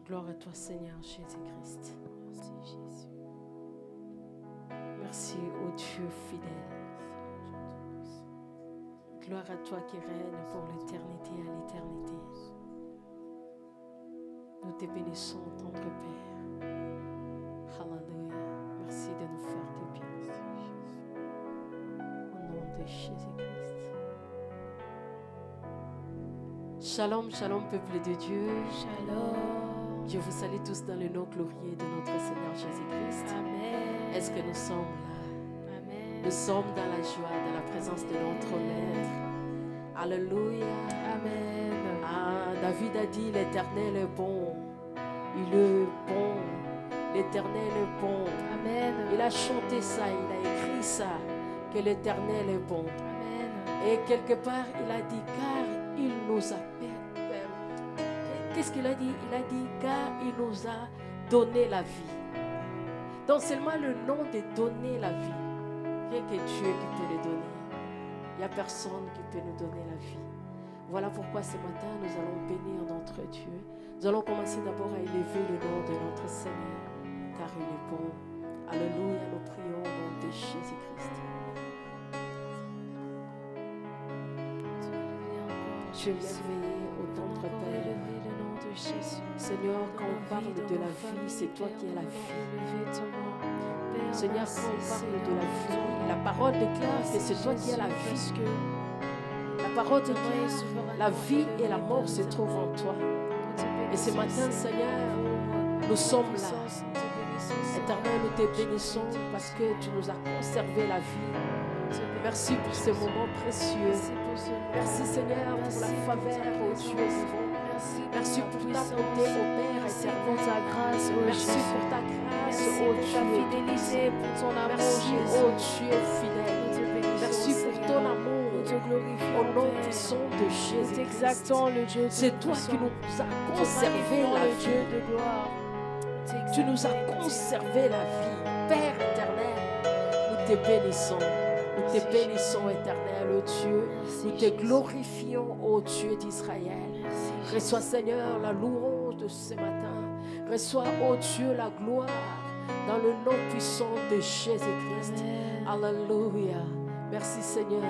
Gloire à toi, Seigneur Jésus-Christ. Merci Jésus. Merci au Dieu fidèle. Gloire à toi qui règne pour l'éternité à l'éternité. Nous te bénissons, tendre Père. Alléluia. Merci de nous faire du bien. Au nom de Jésus-Christ. Shalom, shalom, peuple de Dieu. Shalom. Je vous salue tous dans le nom glorieux de notre Seigneur Jésus-Christ. Amen. Est-ce que nous sommes là? Amen. Nous sommes dans la joie, dans la présence de notre Maître. Alléluia. Amen. Ah, David a dit, l'Éternel est bon. Il est bon. L'Éternel est bon. Amen. Il a chanté ça, il a écrit ça, que l'Éternel est bon. Amen. Et quelque part, il a dit, car il nous a... Qu'est-ce qu'il a dit? Il a dit, car il nous a donné la vie. Donc seulement le nom de donner la vie. Rien que Dieu qui peut le donner. Il n'y a personne qui peut nous donner la vie. Voilà pourquoi ce matin, nous allons bénir notre Dieu. Nous allons commencer d'abord à élever le nom de notre Seigneur, car il est bon. Alléluia, nous prions au nom de Jésus-Christ. Je viens veiller au notre Père. Élever le nom de Jésus. Seigneur, quand on parle de la vie, c'est toi qui es la vie. Seigneur, quand on parle de la vie, la parole déclare que c'est toi qui es la vie. La parole déclare la vie et la mort se trouvent en toi. Et ce matin, Seigneur, nous sommes là. Éternel, nous te bénissons parce que tu nous as conservé la vie. Merci pour ce moment précieux. Merci Seigneur pour la faveur, ô Dieu vivant. Merci pour ta bonté, ô Père Merci éternel. pour ta grâce, ô Merci Jésus. pour ta grâce, Merci ô pour ta Dieu. fidélité, pour ton amour, Merci, Jésus. ô Dieu fidèle. Nous te bénissons, Merci pour Seigneur. ton amour. Nous te glorifions, Au nom Père. puissant de Nous Jésus. t'exaltons, le Dieu C'est toi qui nous as conservé la le Dieu vie. de gloire. Tu nous as conservé la vie. Père éternel, nous te bénissons. Nous te bénissons, éternel, ô Dieu. Nous te glorifions, ô Dieu d'Israël. Reçois, Seigneur, la louange de ce matin. Reçois, ô Dieu, la gloire dans le nom puissant de Jésus-Christ. Alléluia. Merci, Seigneur,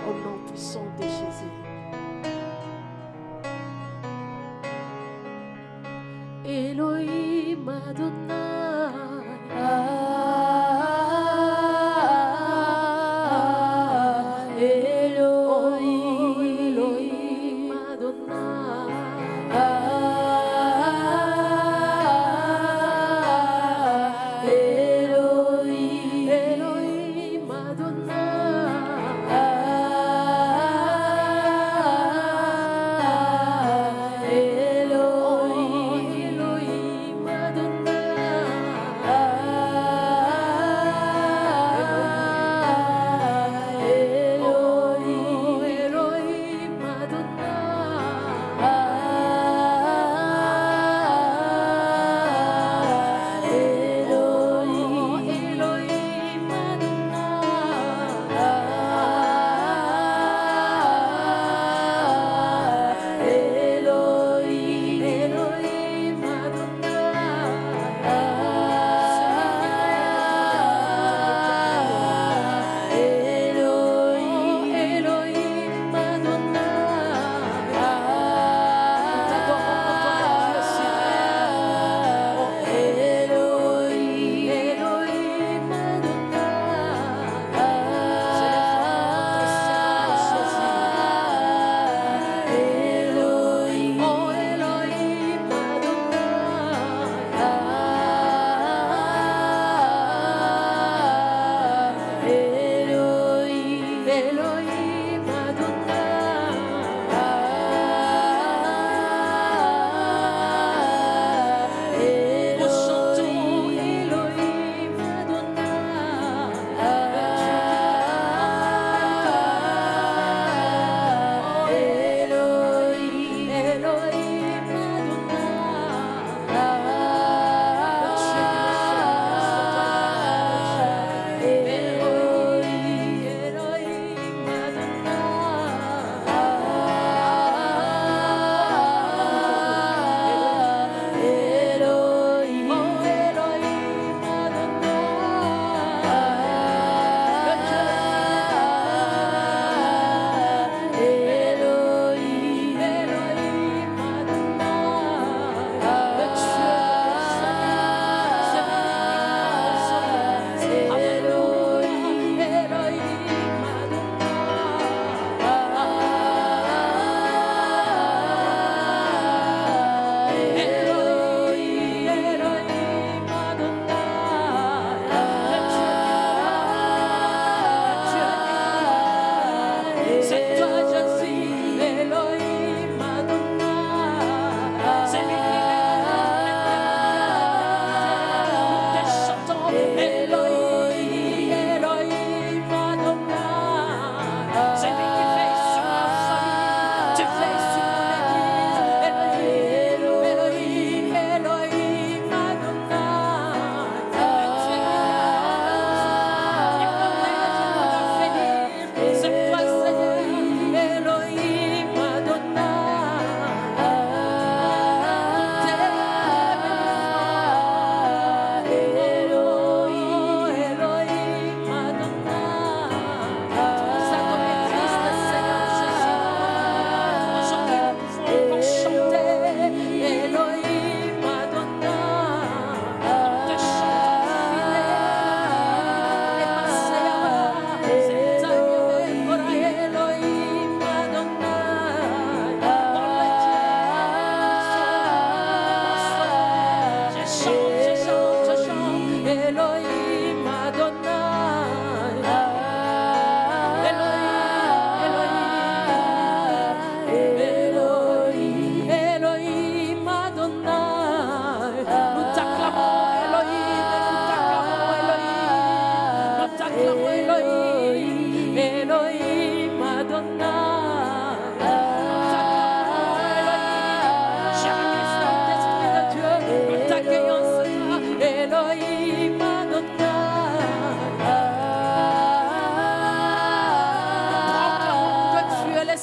au nom puissant de Jésus. Elohim Adonai. Elohim Adonai. Elohim Adonai.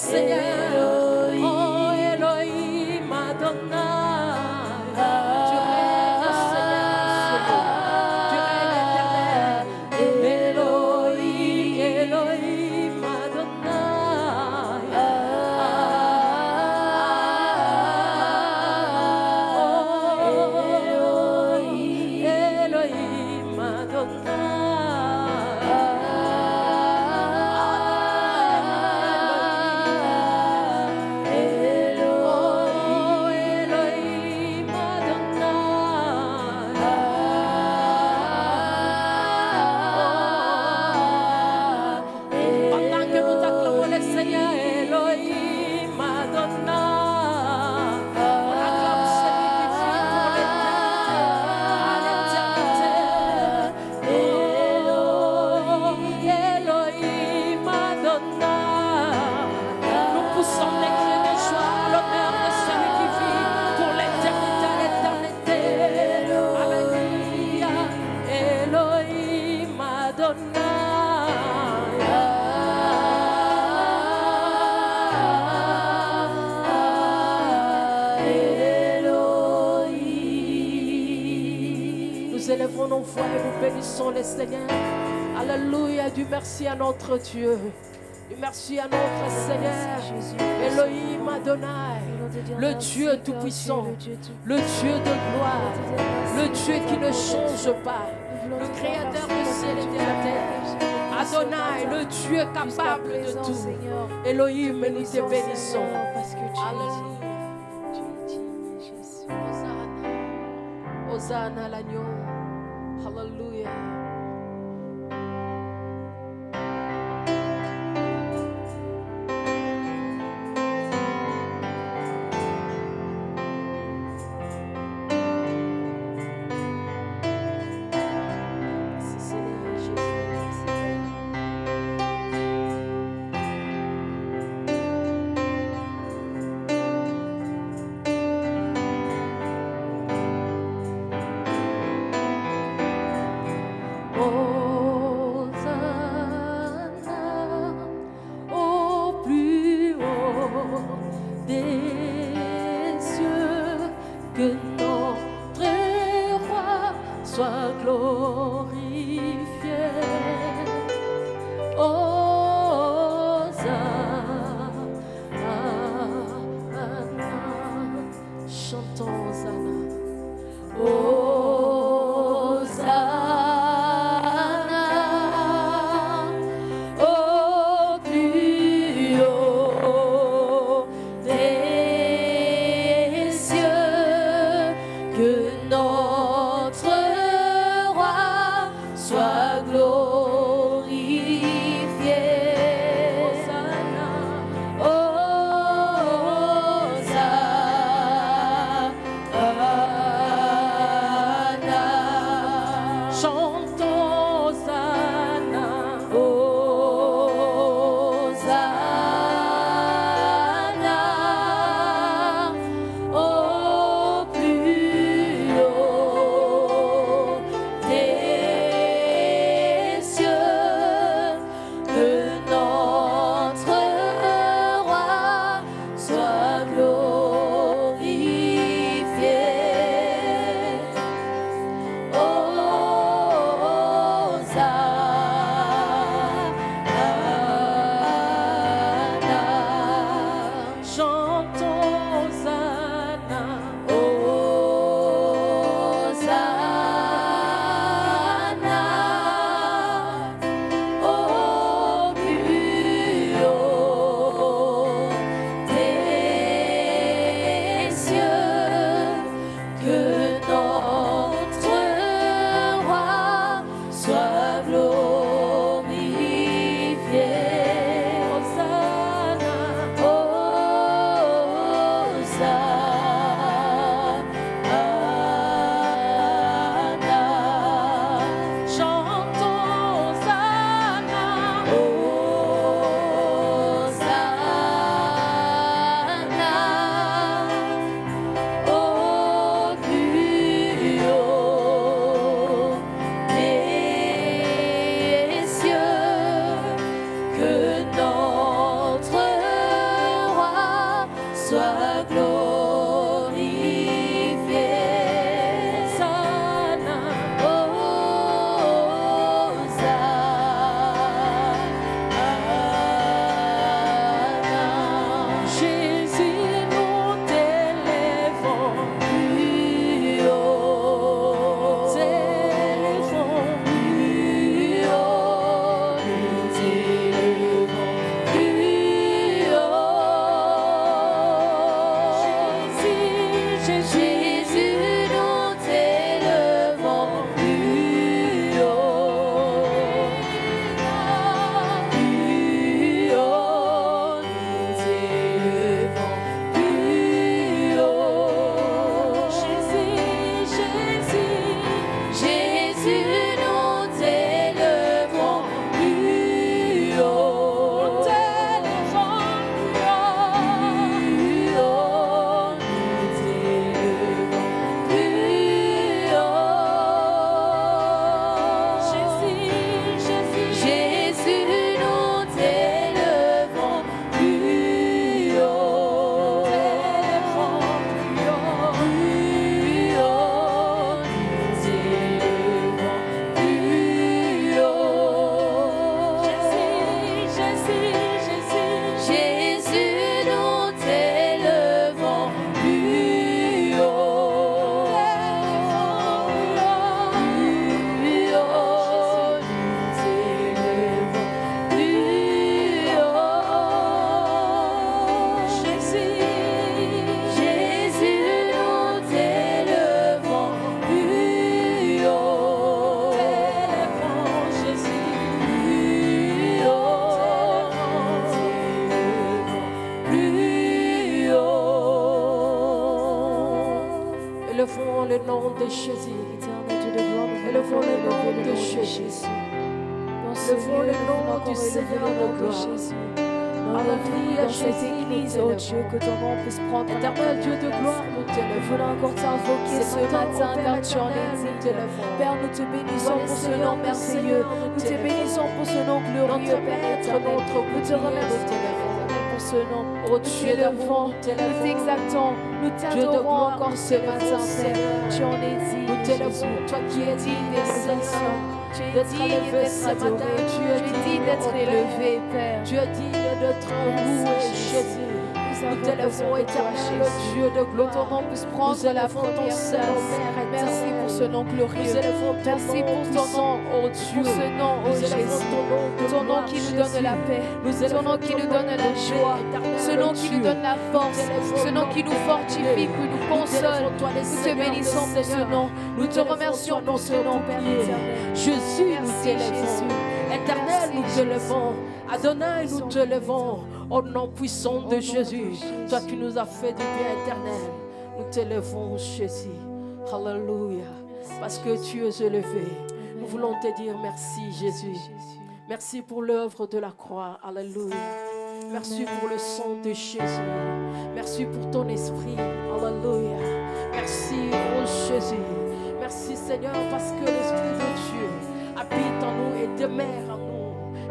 Seigneur. Oh Elohim Adonai. Tu règnes, Seigneur, tu règnes éternel. Elohim, Elohim Adonai. Elohim Pendant que nous acclamons le Seigneur, Elohim Adonai, on acclame celui qui vit pour l'éternité. Elohim Adonai, nous poussons des cris de joie à l'honneur de celui qui vit pour l'éternité à l'éternité. Alléluia, Elohim Adonai. Nous élèverons nos voix et nous bénissons le Seigneur. Alléluia, du merci à notre Dieu. Du merci à notre Seigneur. Elohim Adonai, le Dieu Tout-Puissant, le Dieu de gloire, le Dieu qui ne change pas, le Créateur du ciel et de la terre. Adonai, le Dieu capable de tout. Elohim, nous te bénissons. Alléluia. Hosanna l'agneau. Hallelujah. Merci Seigneur Jésus. nom de Jésus. Éternel Dieu de gloire, nous Élevons voulons le nom élever de le nom de Jésus. Jésus. Dans ce Élevons lieu, le nous nom voulons du encore élever Seigneur le nom de de gloire. Jésus. Dans Alléluia, dans cette Jésus, nous église, oh Dieu, t'élevons. que ton nom puisse prendre la Éternel Dieu de place. gloire, nous Nous t'élevons. voulons encore t'invoquer Ce ce matin, matin, oh Père car tu en éternel, es nous digne. t'élevons. Père, nous te bénissons Voilà, pour ce Seigneur, nom notre merveilleux. Seigneur, nous Nous te t'élevons. bénissons pour ce nom glorieux, Notre Père Maître, éternel. notre Nous te bouclier, nous remercions t'élevons. pour ce nom. Oh Nous Dieu d'amour, t'élevons, nous nous t'élevons. t'exaltons, nous Dieu de t'adorons gloire, encore nous ce t'élevons, matin, Père. Seigneur. Tu en es digne, Nous t'élevons, Jésus. toi qui es digne des des nations. Tu es d'être digne élevé d'être ce matin. adoré. Tu Tu es es digne, digne d'être oh Père. élevé, Père. Tu es digne d'être loué, Jésus. Nous t'élevons, éternel, Dieu de Que gloire. ton nom puisse Nous prendre la élevons ton première seul place. Père Merci éternel. pour ce nom Nous glorieux. élevons ton Merci nom pour ton puissant, nom, oh Dieu. pour ce nom, oh Nous élevons Jésus. ton nom de Ton nom gloire, qui nous Jésus. donne la paix. Nous Ton élevons nom qui nous donne la de joie. éternel, Ce nom qui nous Dieu. donne la force. Ce nom qui nous fortifie, qui nous console. Nous te bénissons pour ce nom. Nous te remercions pour ce nom, Père éternel. Jésus, nous Merci, t'élevons. Jésus. Éternel, Merci, nous t'élevons. Adonai, nous t'élevons. Au nom puissant de Jésus, toi qui nous as fait du bien éternel, nous t'élevons, Jésus. Alléluia. Parce que tu es élevé. Nous voulons te dire merci, Jésus. Merci pour l'œuvre de la croix. Alléluia. Merci pour le sang de Jésus. Merci pour ton esprit. Alléluia. Merci, oh Jésus. Merci, Seigneur, parce que l'Esprit de Dieu habite en nous et demeure en nous.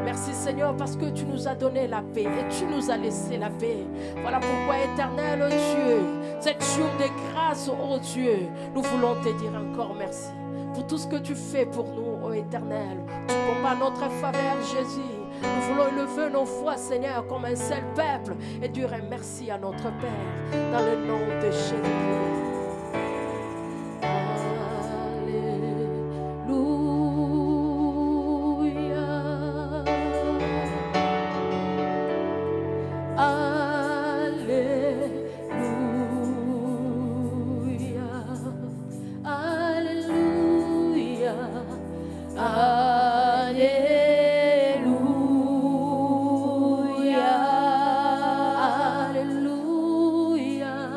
Merci, Seigneur, parce que tu nous as donné la paix et tu nous as laissé la paix. Voilà pourquoi, éternel, oh Dieu, cette jour de grâce, oh Dieu, nous voulons te dire encore merci pour tout ce que tu fais pour nous, oh éternel. Tu combats notre faveur, Jésus. Nous voulons élever nos voix, Seigneur, comme un seul peuple et dire un merci à notre Père dans le nom de Jésus. Alléluia.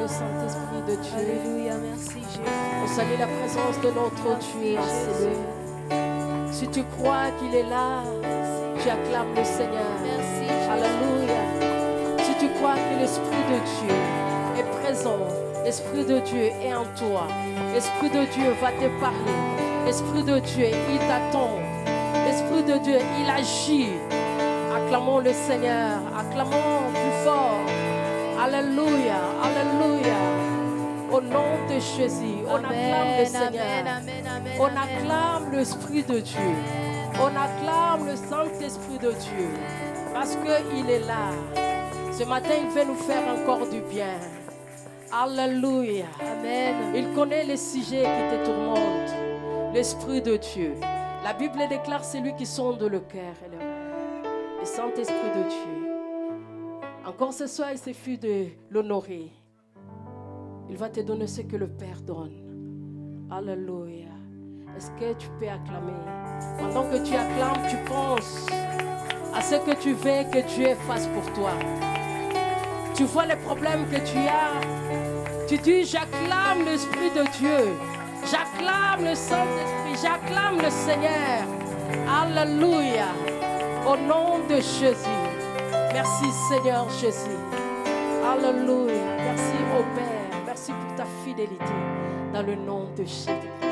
Saint-Esprit de Dieu. Alléluia, merci Jésus. On salue la présence de notre Dieu. Seigneur. Si tu crois qu'il est là, tu acclames le Seigneur. Merci Jésus. Alléluia. Si tu crois que l'Esprit de Dieu est présent, l'Esprit de Dieu est en toi, l'Esprit de Dieu va te parler, l'Esprit de Dieu, il t'attend, l'Esprit de Dieu, il agit. Acclamons le Seigneur, acclamons plus fort. Alléluia, alléluia. Au nom de Jésus, on acclame le Seigneur. On acclame l'Esprit de Dieu. On acclame le Saint-Esprit de Dieu. Parce qu'il est là. Ce matin, il veut nous faire encore du bien. Alléluia. Amen. Il connaît les sujets qui te tourmentent. L'Esprit de Dieu. La Bible déclare celui qui sonde le cœur et le rêve. Le Saint-Esprit de Dieu. Encore ce soir, il suffit de l'honorer. Il va te donner ce que le Père donne. Alléluia. Est-ce que tu peux acclamer? Pendant que tu acclames, tu penses à ce que tu veux que Dieu fasse pour toi. Tu vois les problèmes que tu as. Tu dis, j'acclame l'Esprit de Dieu. J'acclame le Saint-Esprit. J'acclame le Seigneur. Alléluia. Au nom de Jésus. Merci Seigneur Jésus. Alléluia. Merci au Père. Merci pour ta fidélité. Dans le nom de Jésus-Christ.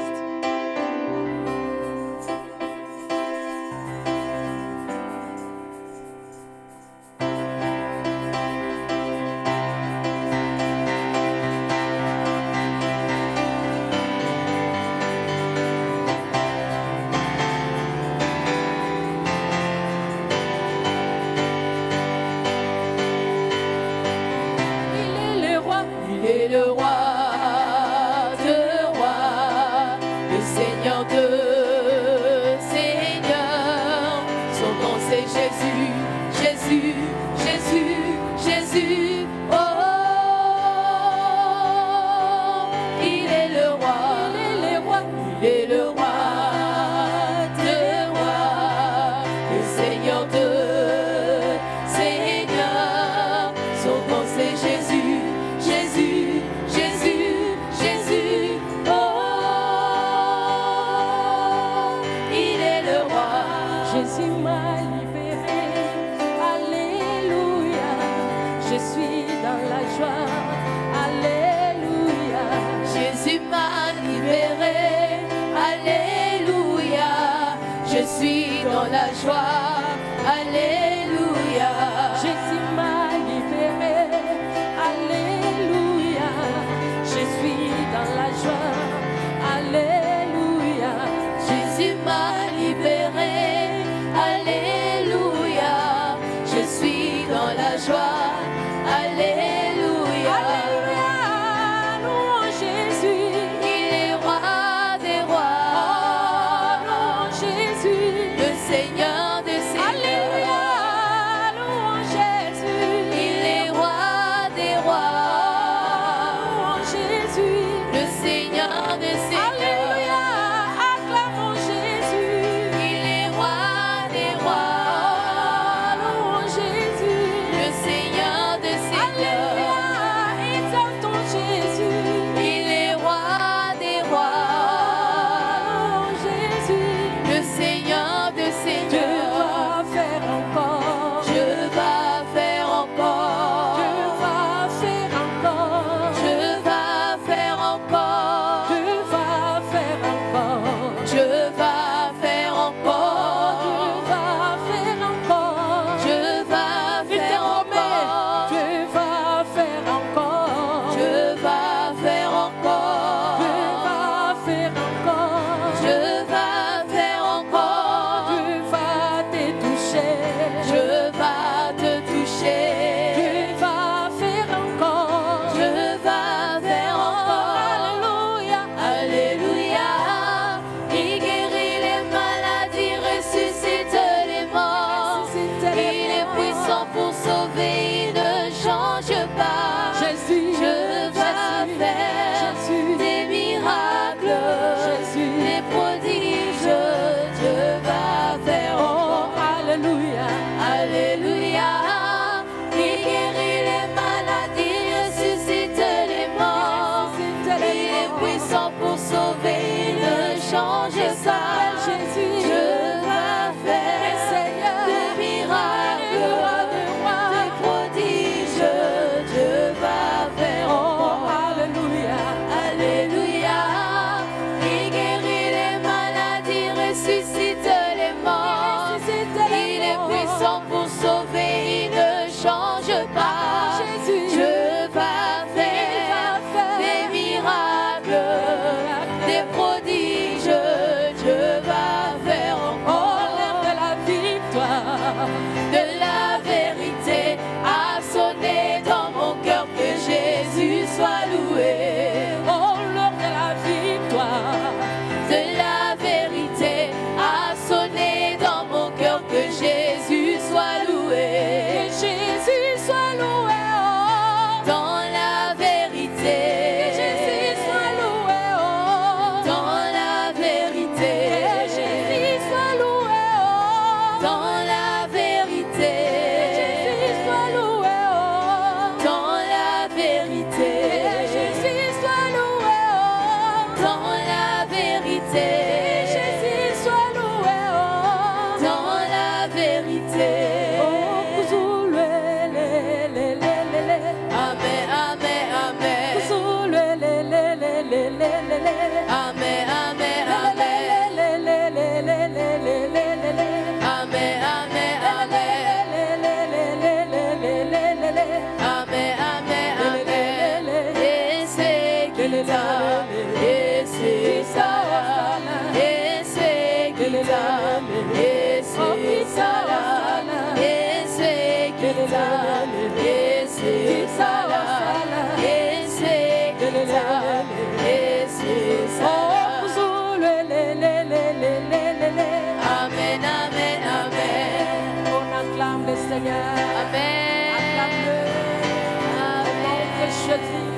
Jésus.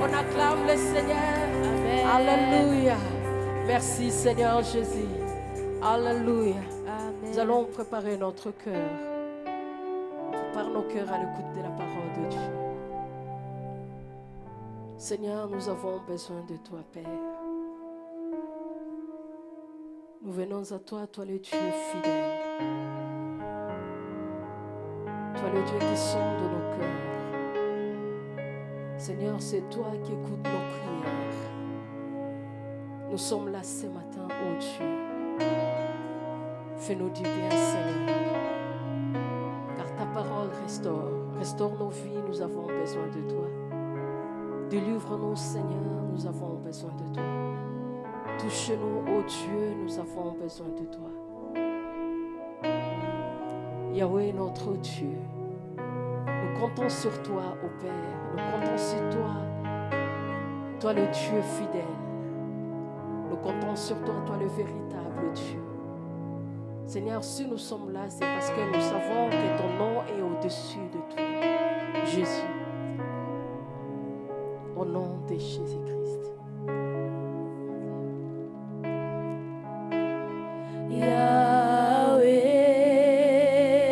On acclame le Seigneur. Amen. Alléluia. Merci Seigneur Jésus. Alléluia. Amen. Nous allons préparer notre cœur. Prépare nos cœurs à l'écoute de la parole de Dieu. Seigneur, nous avons besoin de toi, Père. Nous venons à toi, toi le Dieu fidèle. Toi le Dieu qui sonde nos cœurs. Seigneur, c'est toi qui écoutes nos prières. Nous sommes là ce matin, ô Dieu. Fais-nous du bien, Seigneur. Car ta parole restaure. Restaure nos vies, nous avons besoin de toi. Délivre-nous, Seigneur, nous avons besoin de toi. Touche-nous, ô Dieu, nous avons besoin de toi. Yahweh, notre Dieu, nous comptons sur toi, ô Père. Nous comptons sur toi, toi le Dieu fidèle. Nous comptons sur toi, toi le véritable Dieu. Seigneur, si nous sommes là, c'est parce que nous savons que ton nom est au-dessus de tout. Jésus. Au nom de Jésus-Christ.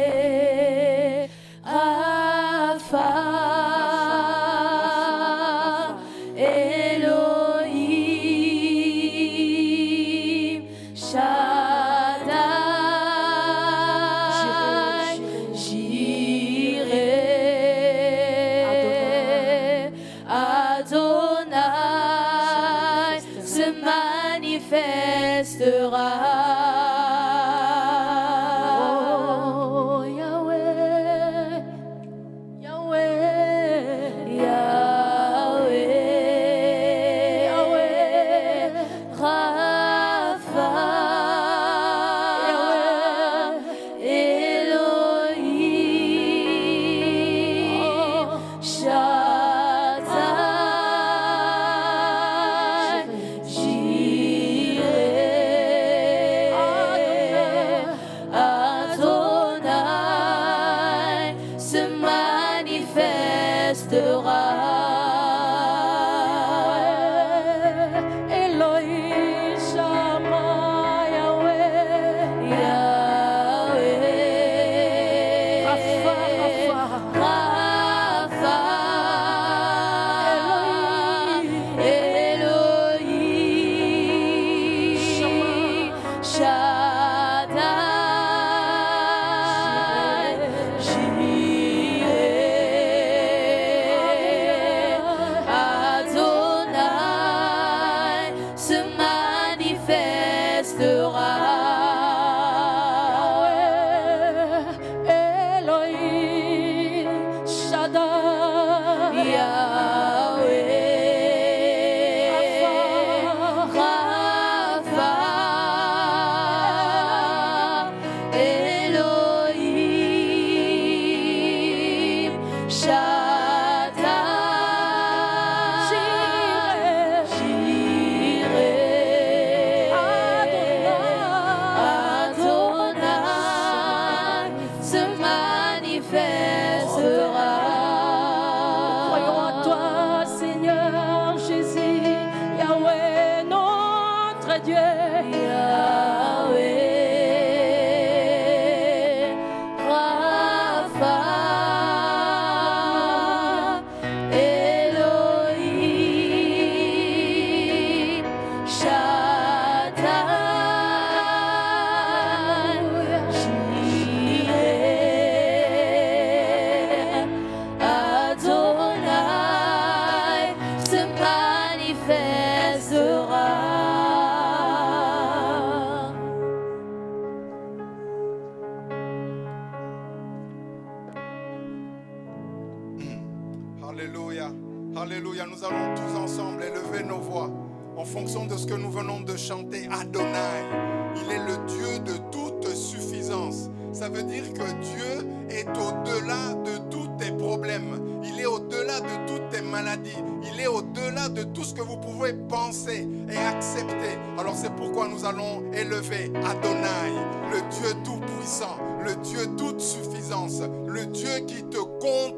Yahweh, Rapha, Elohim, Shaddai, Jireh, Adonai, se manifestera. Oh Yahweh, Yahweh, Yahweh, Yahweh, Rapha, Yahweh, Elohim, Shaddai, Jireh, Adonai, se manifestera. Elohim, Shammah, Yahweh, Yahweh, Rapha, Rapha, Elohim, Shaddai, Jireh, Adonai, se manifestera. Elohim, Shaddai, Yahweh, Rapha, Elohim, Shaddai, Jireh, Adonai, se manifestera. Croyons à toi, Seigneur Jésus, Yahweh, notre Dieu. Yahweh, Rapha, Elohim, Shaddai, Jireh, Adonai, se manifestera. Alléluia, alléluia. Nous allons tous ensemble élever nos voix en fonction de ce que nous venons de chanter. Adonai, il est le Dieu de toute suffisance. Ça veut dire que Dieu est au-delà de tous tes problèmes. Il est au-delà de toutes tes maladies. Il est au-delà de tout ce que vous pouvez penser et accepter. Alors c'est pourquoi nous allons élever Adonai, le Dieu tout-puissant, le Dieu toute suffisance, le Dieu qui te compte,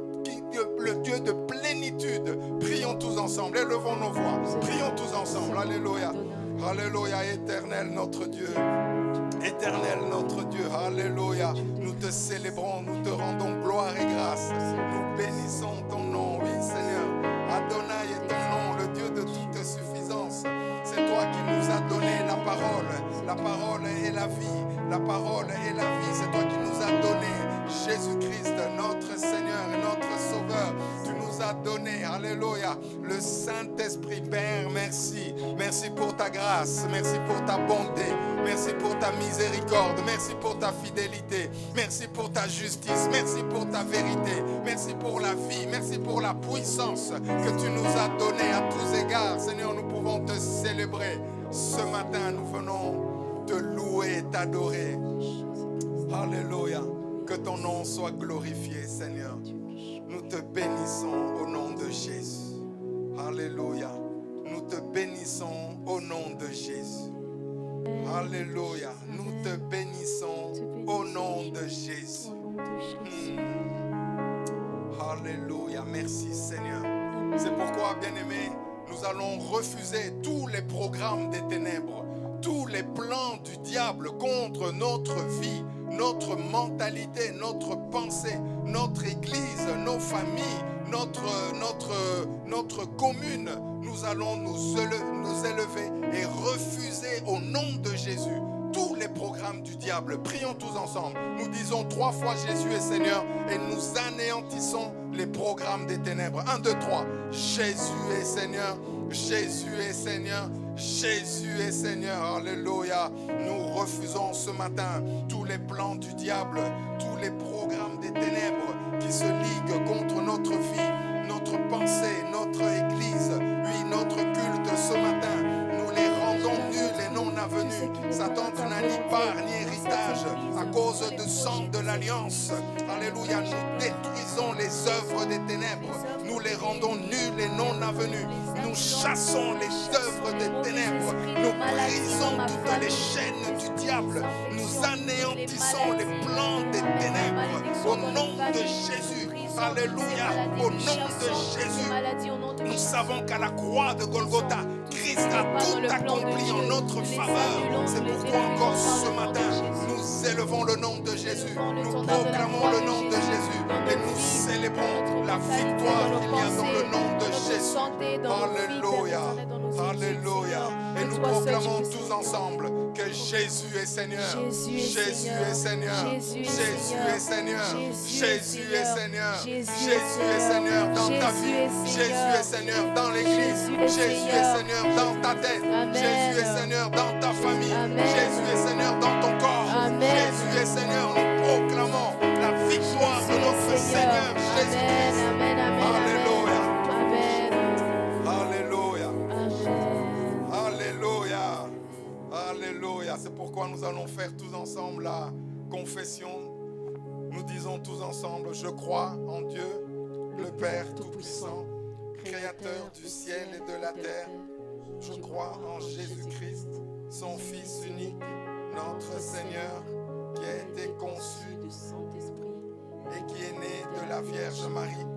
le Dieu de plénitude. Prions tous ensemble, élevons nos voix. Prions tous ensemble, alléluia. Alléluia, éternel notre Dieu. Éternel notre Dieu, alléluia. Nous te célébrons, nous te rendons gloire et grâce. Nous bénissons ton nom, oui Seigneur. Adonai est ton nom, le Dieu de toute suffisance. C'est toi qui nous as donné la parole. La parole est la vie. La parole est la vie. C'est toi qui nous as donné Jésus-Christ, notre Seigneur et notre Sauveur. Tu nous as donné, alléluia, le Saint-Esprit. Père, merci. Merci pour ta grâce. Merci pour ta bonté. Merci pour ta miséricorde. Merci pour ta fidélité. Merci pour ta justice. Merci pour ta vérité. Merci pour la vie. Merci pour la puissance que tu nous as donnée à tous égards. Seigneur, nous pouvons te célébrer. Ce matin, nous venons te louer et t'adorer. Alléluia. Que ton nom soit glorifié, Seigneur. Nous te bénissons au nom de Jésus. Alléluia. Nous te bénissons au nom de Jésus. Alléluia. Nous te bénissons au nom de Jésus. Alléluia. Merci, Seigneur. C'est pourquoi, bien-aimés, nous allons refuser tous les programmes des ténèbres, tous les plans du diable contre notre vie, notre mentalité, notre pensée, notre église, nos familles, notre commune. Nous allons nous élever et refuser au nom de Jésus tous les programmes du diable. Prions tous ensemble. Nous disons 3 fois Jésus est Seigneur et nous anéantissons les programmes des ténèbres. 1, 2, 3. Jésus est Seigneur. Jésus est Seigneur. Jésus est Seigneur. Alléluia. Nous refusons ce matin tous les plans du diable, tous les programmes des ténèbres qui se liguent contre notre vie, notre pensée, notre église, oui, notre culte ce matin. Nous les rendons nuls et non avenus. Satan, tu n'as ni part ni héritage à cause du sang de l'alliance. Alléluia. Nous détruisons les œuvres des ténèbres. Nous les rendons nuls et non avenus. Nous chassons les œuvres des ténèbres. Nous brisons toutes les chaînes du diable. Nous anéantissons les plans des ténèbres. Au nom de Jésus. Alléluia. Au nom de Jésus. Nous savons qu'à la croix de Golgotha, Christ a tout accompli en notre faveur. C'est pourquoi encore ce matin, nous élevons le nom de Jésus. Nous proclamons le nom de Jésus. Et nous célébrons la victoire qu'il y a dans le nom de Jésus. Alléluia. Alléluia. Et nous proclamons tous ensemble que Jésus est Seigneur. Jésus est Seigneur. Jésus est Seigneur. Jésus est Seigneur. Jésus est Seigneur dans ta vie. Jésus est Seigneur dans l'église. Jésus est Seigneur dans ta tête. Jésus est Seigneur dans ta famille. Jésus est Seigneur dans ton corps. Jésus est Seigneur. Nous proclamons la victoire de notre Seigneur Jésus-Christ. Alléluia. Alléluia. Alléluia. Alléluia. C'est pourquoi nous allons faire tous ensemble la confession. Nous disons tous ensemble, je crois en Dieu, le Père Tout-Puissant, Créateur du ciel et de la terre. Je crois en Jésus-Christ, son Fils unique, notre Seigneur, qui a été conçu et qui est né de la Vierge Marie.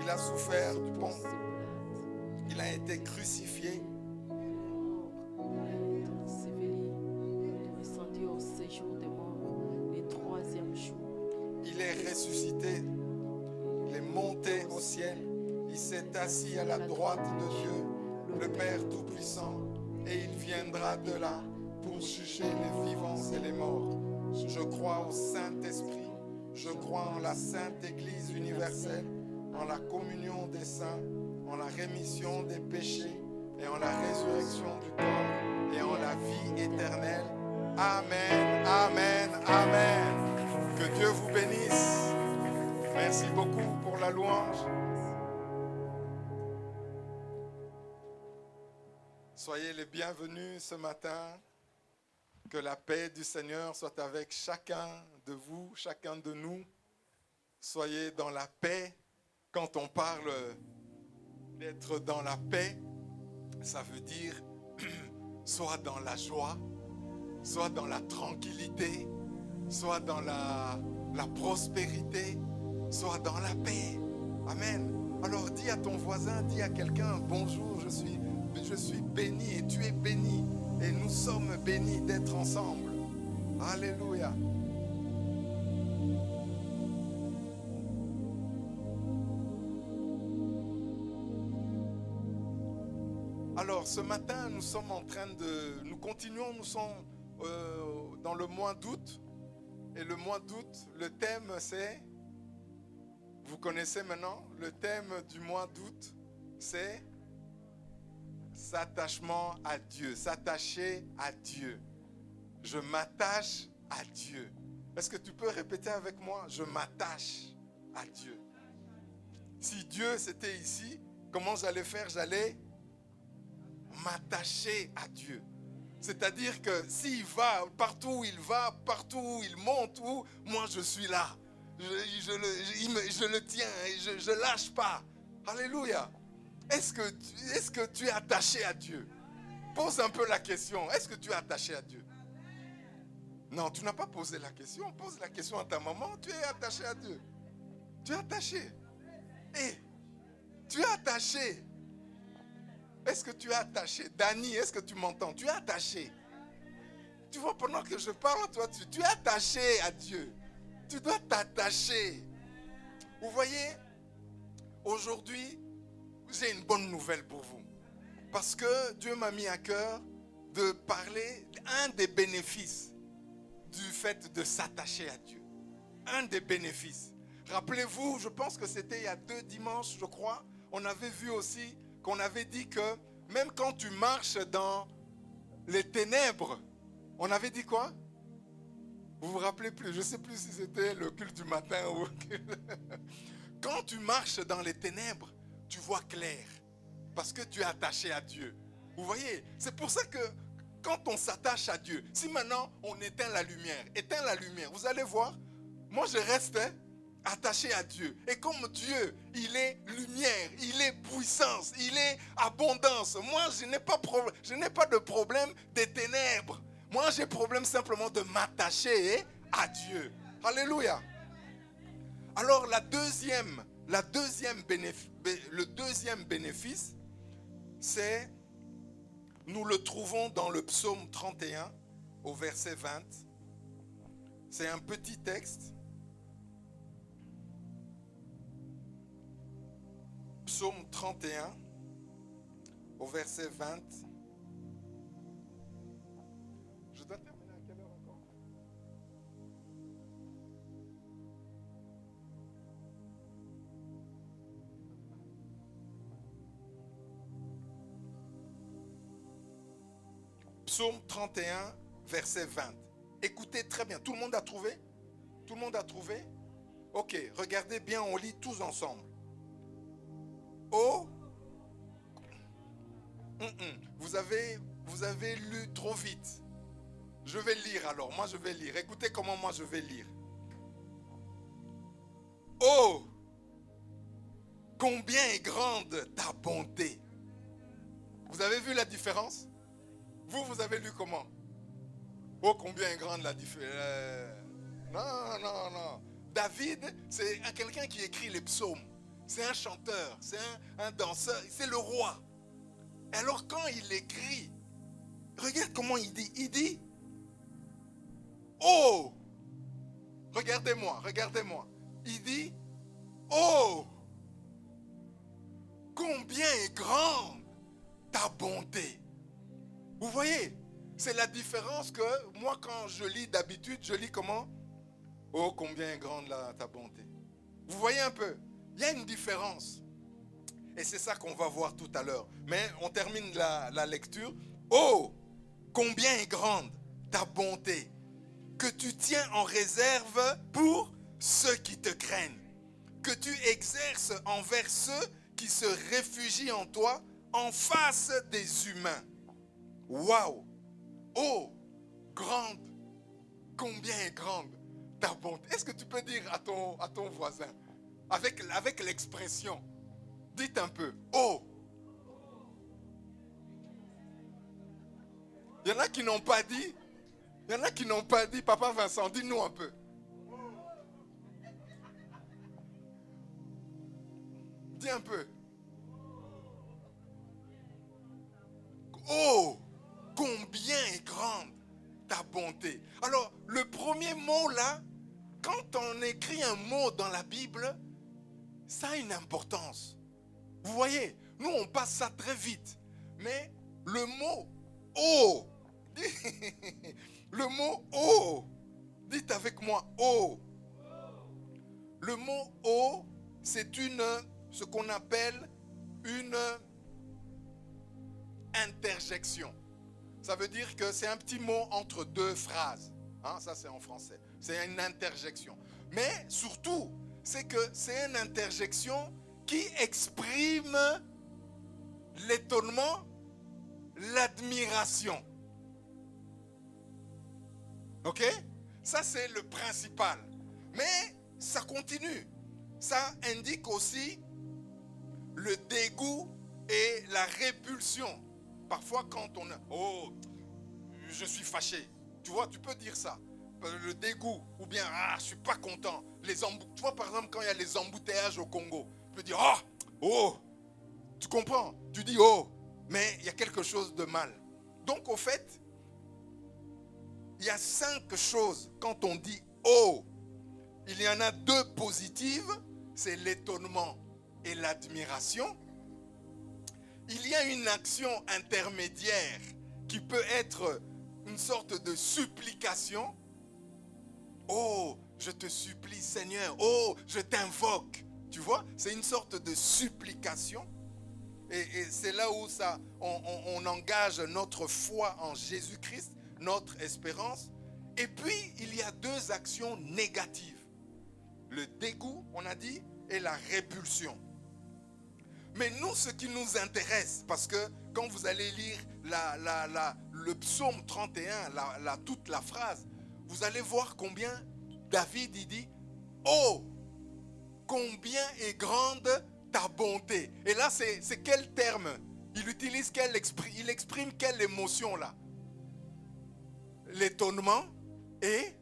Il a souffert du pont. Il a été crucifié. Il est ressuscité. Il est monté au ciel. Il s'est assis à la droite de Dieu, le Père Tout-Puissant. Et il viendra de là pour juger les vivants et les morts. Je crois au Saint-Esprit. Je crois en la Sainte Église universelle, en la communion des saints, en la rémission des péchés et en la résurrection du corps et en la vie éternelle. Amen, amen, amen. Que Dieu vous bénisse. Merci beaucoup pour la louange. Soyez les bienvenus ce matin. Que la paix du Seigneur soit avec chacun de vous, chacun de nous. Soyez dans la paix. Quand on parle d'être dans la paix, ça veut dire soit dans la joie, soit dans la tranquillité, soit dans la prospérité, soit dans la paix. Amen. Alors dis à ton voisin, dis à quelqu'un, bonjour, je suis béni et tu es béni. Et nous sommes bénis d'être ensemble. Alléluia. Alors ce matin, nous sommes en train de... Nous continuons, nous sommes dans le mois d'août. Et le mois d'août, le thème c'est... Vous connaissez maintenant, le thème du mois d'août, c'est s'attachement à Dieu, s'attacher à Dieu. Je m'attache à Dieu. Est-ce que tu peux répéter avec moi? Je m'attache à Dieu. Si Dieu c'était ici, comment j'allais faire? J'allais m'attacher à Dieu. C'est-à-dire que s'il va, partout où il monte, où moi je suis là. Je le tiens et je ne lâche pas. Alléluia. Est-ce que tu es attaché à Dieu? Pose un peu la question. Est-ce que tu es attaché à Dieu? Non, tu n'as pas posé la question. Pose la question à ta maman. Tu es attaché à Dieu. Tu es attaché. Tu es attaché. Est-ce que tu es attaché? Dani, est-ce que tu m'entends? Tu es attaché. Tu vois, pendant que je parle, toi, tu es attaché à Dieu. Tu dois t'attacher. Vous voyez, aujourd'hui, j'ai une bonne nouvelle pour vous. Parce que Dieu m'a mis à cœur de parler d'un des bénéfices du fait de s'attacher à Dieu. Un des bénéfices. Rappelez-vous, je pense que c'était il y a 2 dimanches, je crois, on avait vu aussi qu'on avait dit que même quand tu marches dans les ténèbres, on avait dit quoi? Vous vous rappelez plus? Je ne sais plus si c'était le culte du matin ou... Quand tu marches dans les ténèbres, tu vois clair. Parce que tu es attaché à Dieu. Vous voyez? C'est pour ça que quand on s'attache à Dieu, si maintenant on éteint la lumière, vous allez voir, moi je reste attaché à Dieu. Et comme Dieu, il est lumière, il est puissance, il est abondance. Moi, je n'ai pas de problème des ténèbres. Moi, j'ai problème simplement de m'attacher à Dieu. Alléluia. Alors, le deuxième bénéfice, c'est, nous le trouvons dans le psaume 31, au verset 20. C'est un petit texte. Psaume 31, au verset 20. Je dois terminer à quelle heure encore? Psaume 31, verset 20. Écoutez très bien. Tout le monde a trouvé? Tout le monde a trouvé? Ok, regardez bien, on lit tous ensemble. Oh, vous avez lu trop vite. Je vais lire alors, moi je vais lire. Écoutez comment moi je vais lire. Oh, combien est grande ta bonté. Vous avez vu la différence? Vous avez lu comment? Oh, combien est grande la différence. Non. David, c'est quelqu'un qui écrit les psaumes. C'est un chanteur, c'est un danseur, c'est le roi. Alors quand il écrit, regarde comment il dit. Il dit, oh, regardez-moi. Il dit, oh, combien est grande ta bonté. Vous voyez, c'est la différence que moi quand je lis d'habitude, je lis comment? Oh, combien est grande ta bonté. Vous voyez un peu? Il y a une différence. Et c'est ça qu'on va voir tout à l'heure. Mais on termine la lecture. Oh, combien est grande ta bonté que tu tiens en réserve pour ceux qui te craignent. Que tu exerces envers ceux qui se réfugient en toi en face des humains. Waouh! Oh, grande, combien est grande ta bonté. Est-ce que tu peux dire à ton voisin, avec l'expression, dites un peu, oh! Il y en a qui n'ont pas dit, Papa Vincent, dis-nous un peu. Dis un peu. Oh, combien est grande ta bonté. Alors, le premier mot là, quand on écrit un mot dans la Bible, ça a une importance. Vous voyez, nous on passe ça très vite. Mais le mot « oh », le mot « oh », dites avec moi « oh ». Le mot « oh », c'est ce qu'on appelle une interjection. Ça veut dire que c'est un petit mot entre deux phrases. Hein, ça c'est en français. C'est une interjection. Mais surtout, c'est que c'est une interjection qui exprime l'étonnement, l'admiration. Ok? Ça c'est le principal. Mais ça continue. Ça indique aussi le dégoût et la répulsion. Parfois quand on a... Oh, je suis fâché. Tu vois, tu peux dire ça. Le dégoût. Ou bien, je suis pas content. Tu vois, par exemple, quand il y a les embouteillages au Congo, tu peux dire, oh. Tu comprends? Tu dis, oh. Mais il y a quelque chose de mal. Donc, au fait, il y a 5 choses quand on dit, oh. Il y en a 2 positives. C'est l'étonnement et l'admiration. Il y a une action intermédiaire qui peut être une sorte de supplication. Oh, je te supplie Seigneur. Oh, je t'invoque. Tu vois, c'est une sorte de supplication. Et c'est là où on engage notre foi en Jésus-Christ, notre espérance. Et puis, il y a 2 actions négatives. Le dégoût, on a dit, et la répulsion. Mais nous, ce qui nous intéresse, parce que quand vous allez lire le psaume 31, toute la phrase, vous allez voir combien David il dit, oh, combien est grande ta bonté. Et là, c'est quel terme? Il utilise il exprime quelle émotion là? L'étonnement et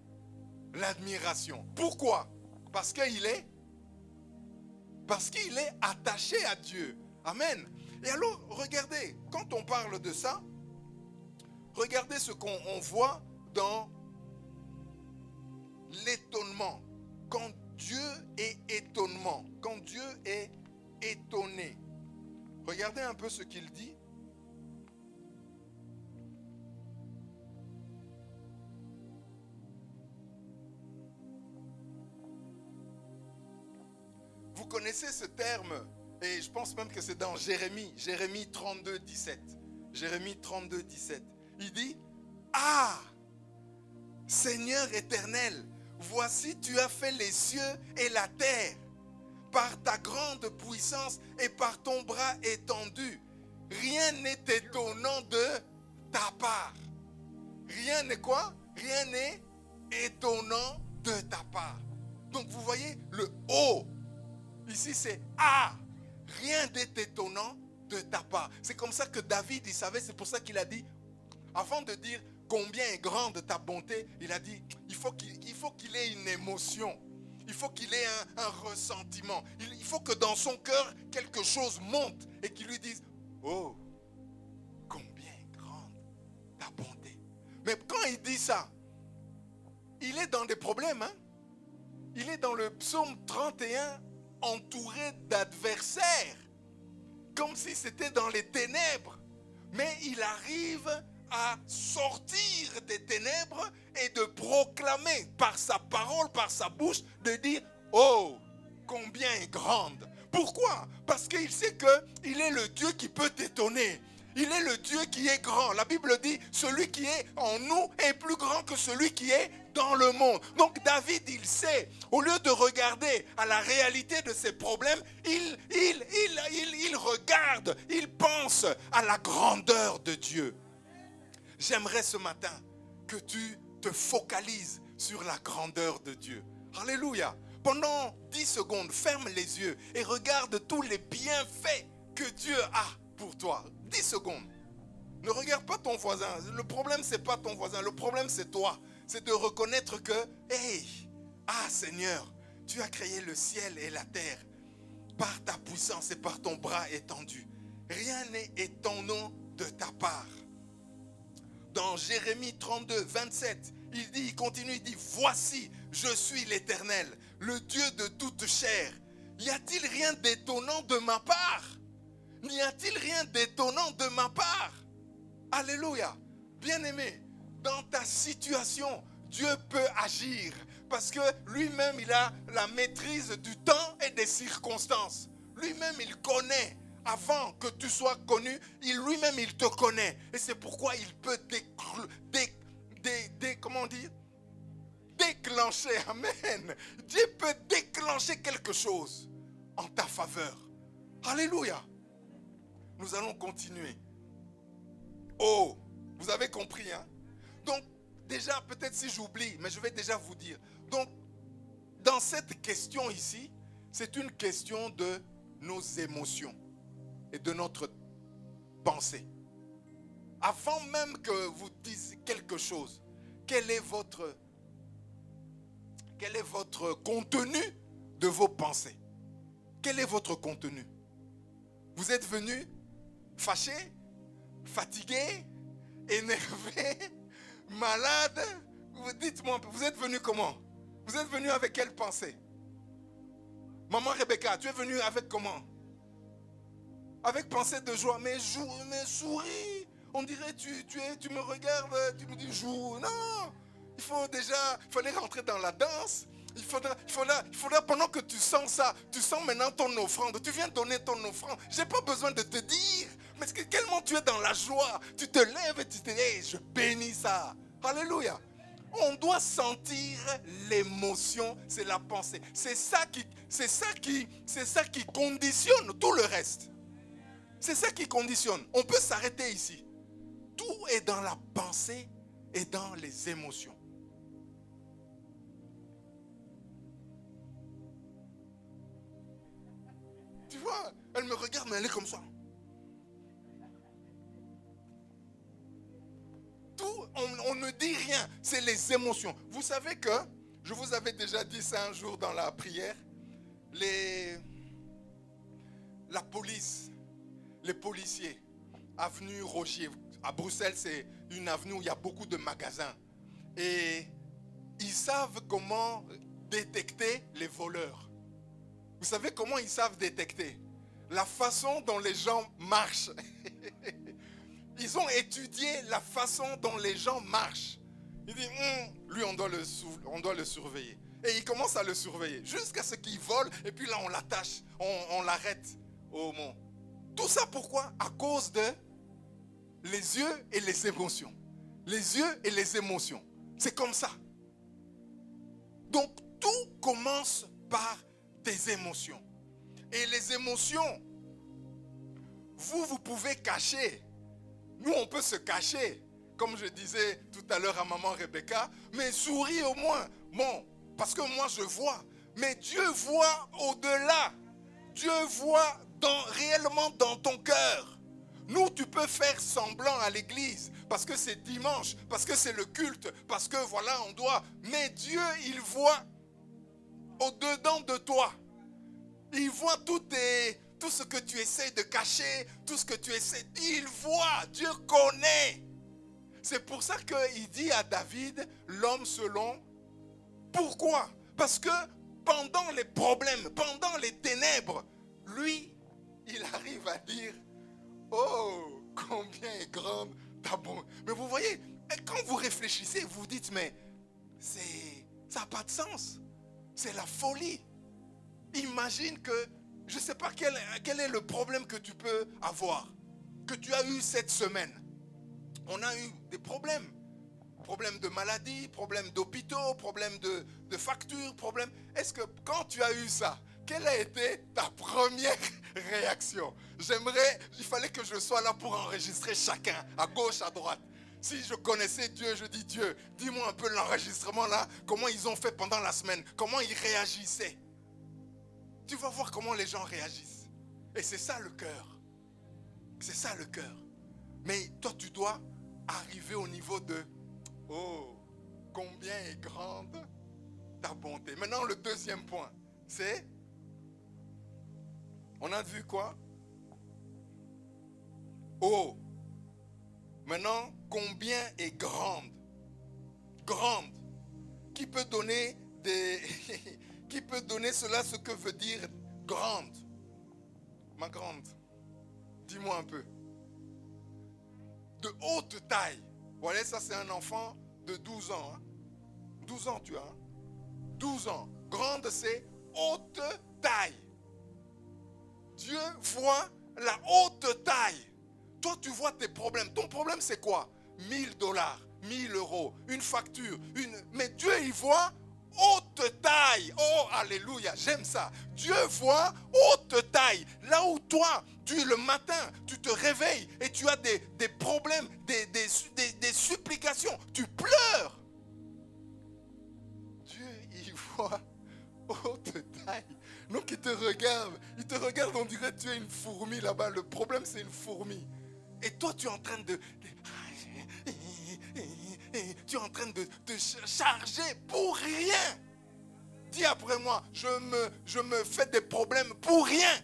l'admiration. Pourquoi? Parce qu'il est attaché à Dieu. Amen. Et alors, regardez, quand on parle de ça, regardez ce qu'on voit dans l'étonnement. Quand Dieu est étonnement, quand Dieu est étonné. Regardez un peu ce qu'il dit. Vous connaissez ce terme, et je pense même que c'est dans Jérémie 32, 17. Jérémie 32, 17. Il dit, Seigneur éternel, voici tu as fait les cieux et la terre par ta grande puissance et par ton bras étendu. Rien n'est étonnant de ta part. Rien n'est quoi? Rien n'est étonnant de ta part. Donc vous voyez le haut. Ici c'est rien n'est étonnant de ta part. C'est comme ça que David il savait, c'est pour ça qu'il a dit, avant de dire combien est grande ta bonté, il a dit, il faut qu'il ait une émotion. Il faut qu'il ait un ressentiment. Il faut que dans son cœur, quelque chose monte et qu'il lui dise, oh, combien est grande ta bonté. Mais quand il dit ça, il est dans des problèmes. Hein? Il est dans le psaume 31, entouré d'adversaires. Comme si c'était dans les ténèbres. Mais il arrive à sortir des ténèbres et de proclamer par sa parole, par sa bouche, de dire, oh, combien est grande. Pourquoi? Parce qu'il sait qu'il est le Dieu qui peut t'étonner. Il est le Dieu qui est grand. La Bible dit, celui qui est en nous est plus grand que celui qui est dans le monde. Donc David, il sait, au lieu de regarder à la réalité de ses problèmes, il regarde, il pense à la grandeur de Dieu. J'aimerais ce matin que tu te focalises sur la grandeur de Dieu. Alléluia. Pendant 10 secondes, ferme les yeux et regarde tous les bienfaits que Dieu a pour toi. 10 secondes. Ne regarde pas ton voisin. Le problème, ce n'est pas ton voisin. Le problème, c'est toi. C'est de reconnaître que, Seigneur, tu as créé le ciel et la terre. par ta puissance et par ton bras étendu. Rien n'est étonnant de ta part. Dans Jérémie 32, 27, il continue, il dit, voici, je suis l'Éternel, le Dieu de toute chair. Y a-t-il rien d'étonnant de ma part? N'y a-t-il rien d'étonnant de ma part? Alléluia. Bien-aimé, dans ta situation, Dieu peut agir parce que lui-même, il a la maîtrise du temps et des circonstances. Lui-même, il connaît. Avant que tu sois connu, lui-même, il te connaît. Et c'est pourquoi il peut déclencher, amen. Dieu peut déclencher quelque chose en ta faveur. Alléluia. Nous allons continuer. Oh, vous avez compris, hein? Donc, déjà, peut-être si j'oublie, mais je vais déjà vous dire. Donc, dans cette question ici, c'est une question de nos émotions et de notre pensée. Avant même que vous disiez quelque chose, quel est votre contenu de vos pensées? Quel est votre contenu? Vous êtes venu fâché, fatigué, énervé, malade? Dites-moi, vous êtes venu comment? Vous êtes venu avec quelle pensée? Maman Rebecca, tu es venue avec comment? Avec pensée de joie, mais souris. On dirait tu me regardes, tu me dis joue. Non, il fallait rentrer dans la danse. Il faudra pendant que tu sens ça, tu sens maintenant ton offrande. Tu viens donner ton offrande. Je n'ai pas besoin de te dire. Mais tellement tu es dans la joie, tu te lèves et tu te dis, hey, je bénis ça. Alléluia. On doit sentir l'émotion, c'est la pensée. C'est ça qui conditionne tout le reste. C'est ça qui conditionne. On peut s'arrêter ici. Tout est dans la pensée et dans les émotions. Tu vois, elle me regarde, mais elle est comme ça. Tout, on ne dit rien, c'est les émotions. Vous savez que, je vous avais déjà dit ça un jour dans la prière, la police, les policiers, avenue Rogier, à Bruxelles, c'est une avenue où il y a beaucoup de magasins. Et ils savent comment détecter les voleurs. Vous savez comment ils savent détecter? La façon dont les gens marchent. Ils ont étudié la façon dont les gens marchent. Ils disent, lui, on doit le surveiller. Et ils commencent à le surveiller jusqu'à ce qu'il vole. Et puis là, on l'attache, on l'arrête au mont. Tout ça pourquoi? À cause de les yeux et les émotions. Les yeux et les émotions. C'est comme ça. Donc, tout commence par tes émotions. Et les émotions, vous pouvez cacher. Nous, on peut se cacher. Comme je disais tout à l'heure à maman Rebecca, mais souris au moins. Bon, parce que moi, je vois. Mais Dieu voit au-delà. Dieu voit réellement dans ton cœur. Nous, tu peux faire semblant à l'église parce que c'est dimanche, parce que c'est le culte, parce que voilà, on doit. Mais Dieu, il voit au-dedans de toi. Il voit tout ce que tu essaies de cacher, tout ce que tu essaies. Il voit, Dieu connaît. C'est pour ça qu'il dit à David, l'homme selon. Pourquoi? Parce que pendant les problèmes, pendant les ténèbres, lui, il arrive à dire, oh, combien est grande ta bonté. Mais vous voyez, quand vous réfléchissez, vous vous dites, mais ça n'a pas de sens. C'est la folie. Imagine que, je ne sais pas quel est le problème que tu peux avoir, que tu as eu cette semaine. On a eu des problèmes. Problèmes de maladie, problèmes d'hôpitaux, problèmes de factures, problèmes. Est-ce que quand tu as eu ça, quelle a été ta première réaction? Il fallait que je sois là pour enregistrer chacun, à gauche, à droite. Si je connaissais Dieu, je dis Dieu, dis-moi un peu l'enregistrement là, comment ils ont fait pendant la semaine, comment ils réagissaient. Tu vas voir comment les gens réagissent. Et c'est ça le cœur. C'est ça le cœur. Mais toi, tu dois arriver au niveau de oh, combien est grande ta bonté. Maintenant, le deuxième point, c'est On a vu quoi? Oh. Maintenant, combien est grande? Grande. Qui peut donner qui peut donner cela ce que veut dire grande? Ma grande. Dis-moi un peu. De haute taille. Voilà, ça c'est un enfant de 12 ans. Hein? 12 ans tu as. Hein? 12 ans. Grande c'est haute taille. Dieu voit la haute taille. Toi tu vois tes problèmes. Ton problème c'est quoi? 1000 dollars, 1000 euros, une facture. Mais Dieu il voit haute taille. Oh, alléluia, j'aime ça. Dieu voit haute taille. Là où toi, le matin, tu te réveilles et tu as des problèmes, des supplications. Tu pleures. Dieu, il voit haute taille. Donc il te regarde, on dirait que tu es une fourmi là-bas. Le problème, c'est une fourmi. Et toi, tu es en train de te charger pour rien. Dis après moi, je me fais des problèmes pour rien.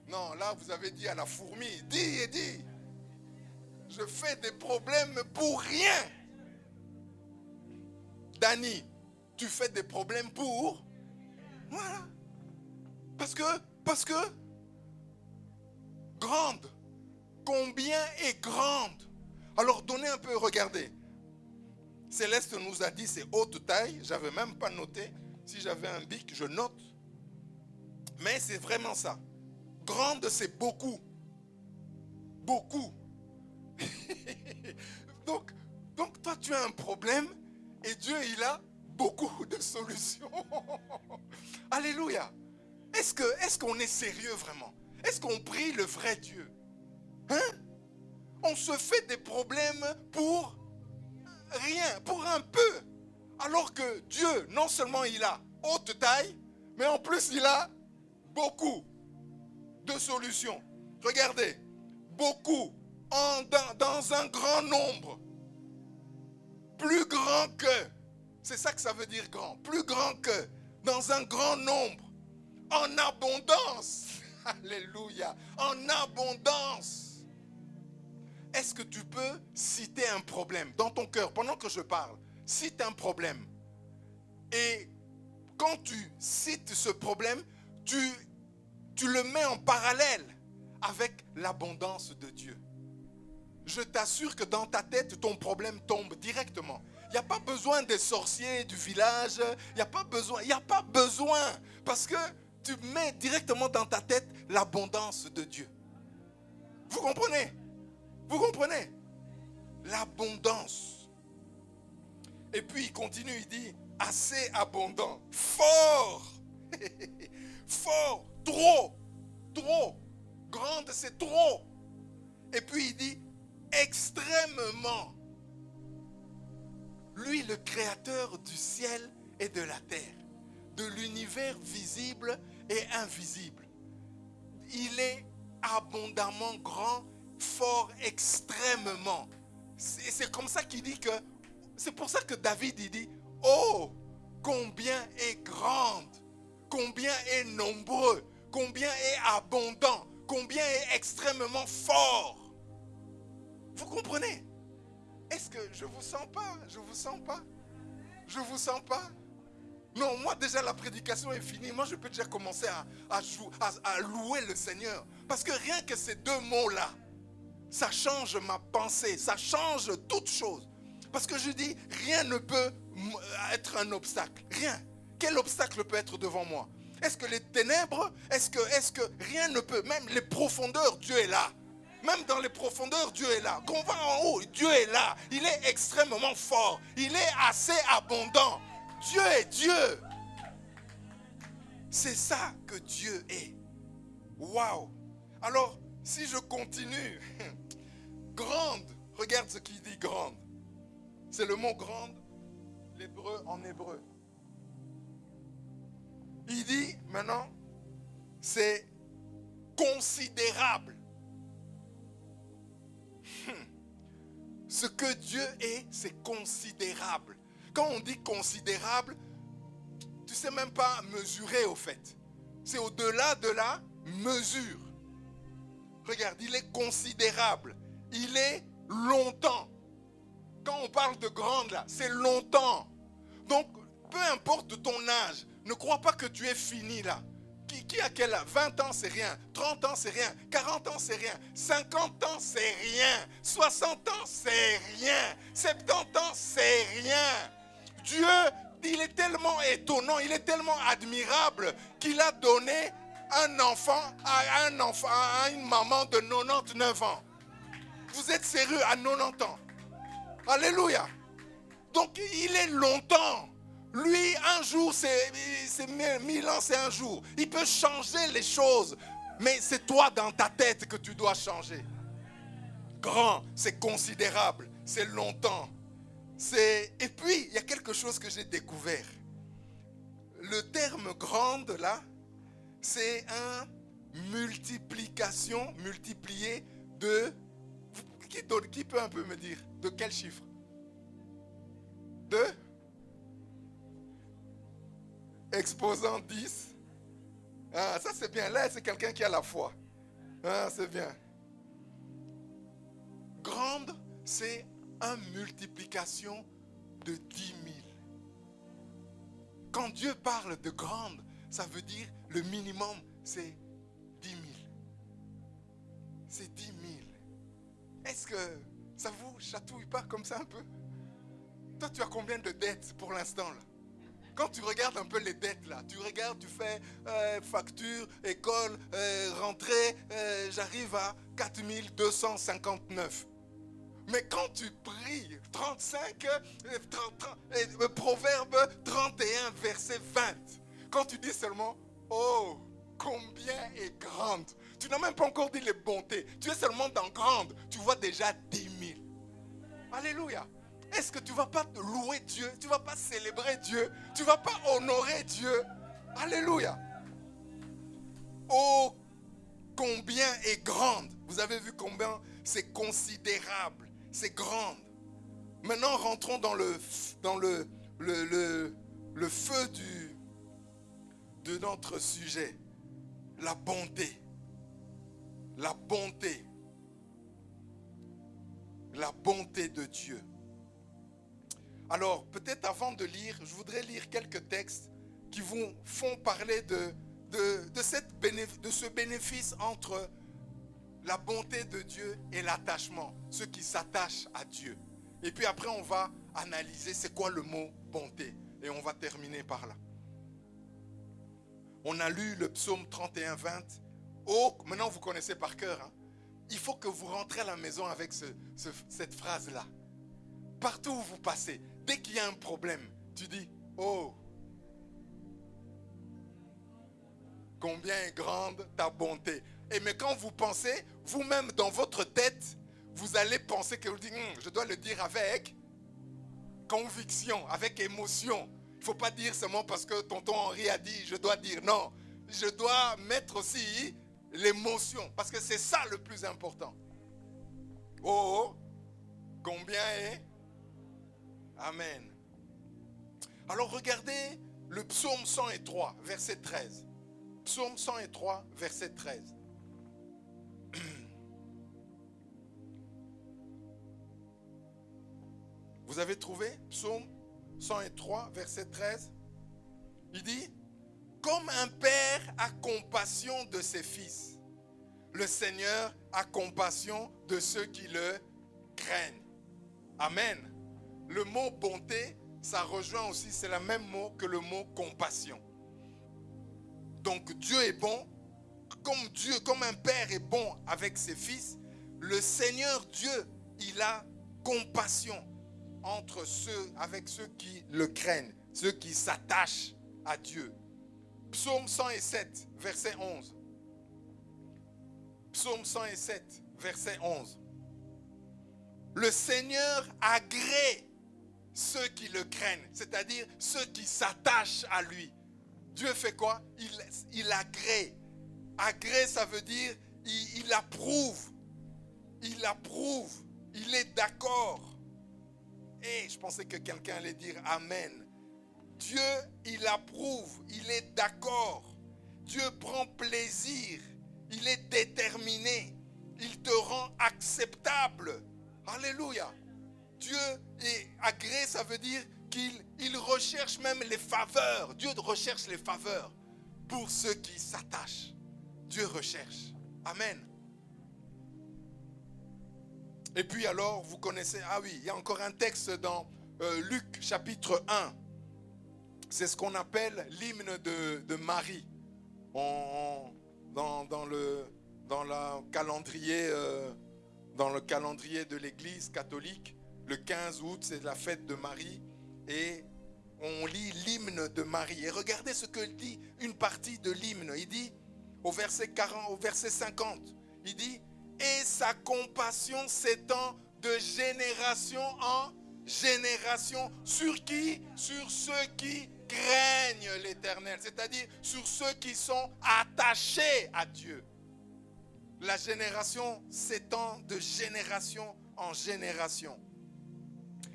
Non, là, vous avez dit à la fourmi, dis. Je fais des problèmes pour rien. Dani, tu fais des problèmes pour... Voilà. Parce que, grande. Combien est grande? Alors, donnez un peu, regardez. Céleste nous a dit, c'est haute taille. J'avais même pas noté. Si j'avais un bic, je note. Mais c'est vraiment ça. Grande, c'est beaucoup. Beaucoup. donc, toi, tu as un problème et Dieu, il a beaucoup de solutions. Alléluia. Est-ce qu'on est sérieux vraiment? Est-ce qu'on prie le vrai Dieu? Hein? On se fait des problèmes pour rien, pour un peu. Alors que Dieu, non seulement il a haute taille, mais en plus il a beaucoup de solutions. Regardez, beaucoup, dans un grand nombre. Plus grand que, c'est ça que ça veut dire grand, plus grand que, dans un grand nombre, en abondance. Alléluia, en abondance. Est-ce que tu peux citer un problème dans ton cœur pendant que je parle? Cite un problème. Et quand tu cites ce problème, tu le mets en parallèle avec l'abondance de Dieu. Je t'assure que dans ta tête, ton problème tombe directement. Il n'y a pas besoin des sorciers du village. Il n'y a pas besoin. Parce que tu mets directement dans ta tête l'abondance de Dieu. Vous comprenez? Vous comprenez? L'abondance. Et puis il continue, il dit, assez abondant, fort, fort, trop, grande c'est trop. Et puis il dit, extrêmement. Lui, le créateur du ciel et de la terre, de l'univers visible et invisible. Il est abondamment grand, fort, extrêmement. C'est comme ça qu'il dit que, c'est pour ça que David il dit, oh, combien est grande, combien est nombreux, combien est abondant, combien est extrêmement fort. Vous comprenez? Est-ce que je vous sens pas? Je vous sens pas? Je vous sens pas? Non, moi déjà la prédication est finie. Moi je peux déjà commencer à louer le Seigneur. Parce que rien que ces deux mots-là, ça change ma pensée, ça change toute chose. Parce que je dis, rien ne peut être un obstacle. Rien. Quel obstacle peut être devant moi? Est-ce que les ténèbres, est-ce que rien ne peut, même les profondeurs, Dieu est là. Même dans les profondeurs, Dieu est là. Quand on va en haut, Dieu est là. Il est extrêmement fort. Il est assez abondant. Dieu est Dieu. C'est ça que Dieu est. Waouh. Alors, si je continue, grande, regarde ce qu'il dit grande. C'est le mot grande, l'hébreu en hébreu. Il dit maintenant, c'est considérable. Ce que Dieu est, c'est considérable. Quand on dit considérable, tu ne sais même pas mesurer au fait. C'est au-delà de la mesure. Regarde, il est considérable. Il est longtemps. Quand on parle de grande là, c'est longtemps. Donc, peu importe ton âge, ne crois pas que tu es fini là. Qui a quel âge? 20 ans, c'est rien. 30 ans, c'est rien. 40 ans, c'est rien. 50 ans, c'est rien. 60 ans, c'est rien. 70 ans, c'est rien. Dieu, il est tellement étonnant, il est tellement admirable qu'il a donné un enfant à une maman de 99 ans. Vous êtes sérieux, à 90 ans? Alléluia. Donc, il est longtemps. Lui, un jour, c'est 1000 ans, c'est un jour. Il peut changer les choses, mais c'est toi dans ta tête que tu dois changer. Grand, c'est considérable, c'est longtemps. Et puis, il y a quelque chose que j'ai découvert. Le terme grande, là, c'est un multiplication, multiplié de... Qui peut un peu me dire? De quel chiffre? De exposant 10. Ah, ça c'est bien. Là, c'est quelqu'un qui a la foi. Ah, c'est bien. Grande, c'est une multiplication de 10 000. Quand Dieu parle de grande, ça veut dire le minimum, c'est 10 000. C'est 10 000. Est-ce que ça vous chatouille pas comme ça un peu? Toi, tu as combien de dettes pour l'instant là? Quand tu regardes un peu les dettes là, tu regardes, tu fais facture, école, rentrée, j'arrive à 4259. Mais quand tu pries, 35, Proverbe 31, verset 20, quand tu dis seulement, oh, combien est grande. Tu n'as même pas encore dit les bontés. Tu es seulement dans grande. Tu vois déjà 10 000. Alléluia. Est-ce que tu ne vas pas louer Dieu? Tu ne vas pas célébrer Dieu? Tu ne vas pas honorer Dieu? Alléluia. Oh, combien est grande. Vous avez vu combien c'est considérable. C'est grande. Maintenant, rentrons dans le feu de notre sujet. La bonté. La bonté. La bonté de Dieu. Alors, peut-être avant de lire, je voudrais lire quelques textes qui vous font parler de ce bénéfice entre la bonté de Dieu et l'attachement, ceux qui s'attachent à Dieu. Et puis après, on va analyser c'est quoi le mot bonté. Et on va terminer par là. On a lu le psaume 31, 20. Oh, maintenant vous connaissez par cœur. Hein? Il faut que vous rentrez à la maison avec cette phrase-là. Partout où vous passez, dès qu'il y a un problème, tu dis, oh, combien est grande ta bonté. Et mais quand vous pensez, vous-même dans votre tête, vous allez penser que vous dites, je dois le dire avec conviction, avec émotion. Il ne faut pas dire seulement parce que tonton Henri a dit, je dois dire non. Je dois mettre aussi l'émotion, parce que c'est ça le plus important. Oh, combien est? Amen. Alors regardez le psaume 103, verset 13. Psaume 103, verset 13. Vous avez trouvé? Psaume 103, verset 13. Il dit, comme un père a compassion de ses fils, le Seigneur a compassion de ceux qui le craignent. Amen. Le mot bonté, ça rejoint aussi, c'est le même mot que le mot compassion. Donc Dieu est bon, comme un père est bon avec ses fils, le Seigneur Dieu, il a compassion avec ceux qui le craignent, ceux qui s'attachent à Dieu. Psaume 107, verset 11. Psaume 107, verset 11. Le Seigneur agrée ceux qui le craignent, c'est-à-dire ceux qui s'attachent à lui. Dieu fait quoi? Il agrée. Agrée, ça veut dire il approuve. Il approuve. Il est d'accord. Et je pensais que quelqu'un allait dire Amen. Dieu, il approuve. Il est d'accord. Dieu prend plaisir. Il est déterminé. Il te rend acceptable. Alléluia. Dieu est agréé, ça veut dire qu'il recherche même les faveurs. Dieu recherche les faveurs pour ceux qui s'attachent. Dieu recherche. Amen. Et puis alors, vous connaissez, ah oui, il y a encore un texte dans Luc chapitre 1. C'est ce qu'on appelle l'hymne de Marie. Dans le calendrier de l'Église catholique, le 15 août, c'est la fête de Marie. Et on lit l'hymne de Marie. Et regardez ce que dit une partie de l'hymne. Il dit, au verset 50, il dit, et sa compassion s'étend de génération en génération. Sur qui? Sur ceux qui craignent l'Éternel. C'est-à-dire sur ceux qui sont attachés à Dieu. La génération s'étend de génération en génération.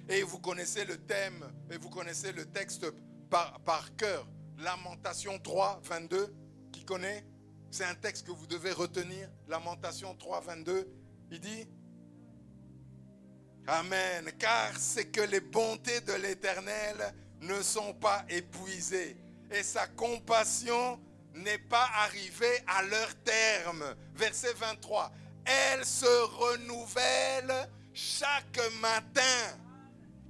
Et vous connaissez le thème, et vous connaissez le texte par cœur. Lamentation 3, 22, qui connaît? C'est un texte que vous devez retenir. Lamentation 3, 22, il dit, Amen, car c'est que les bontés de l'Éternel ne sont pas épuisées, et sa compassion n'est pas arrivée à leur terme. Verset 23, elle se renouvelle chaque matin.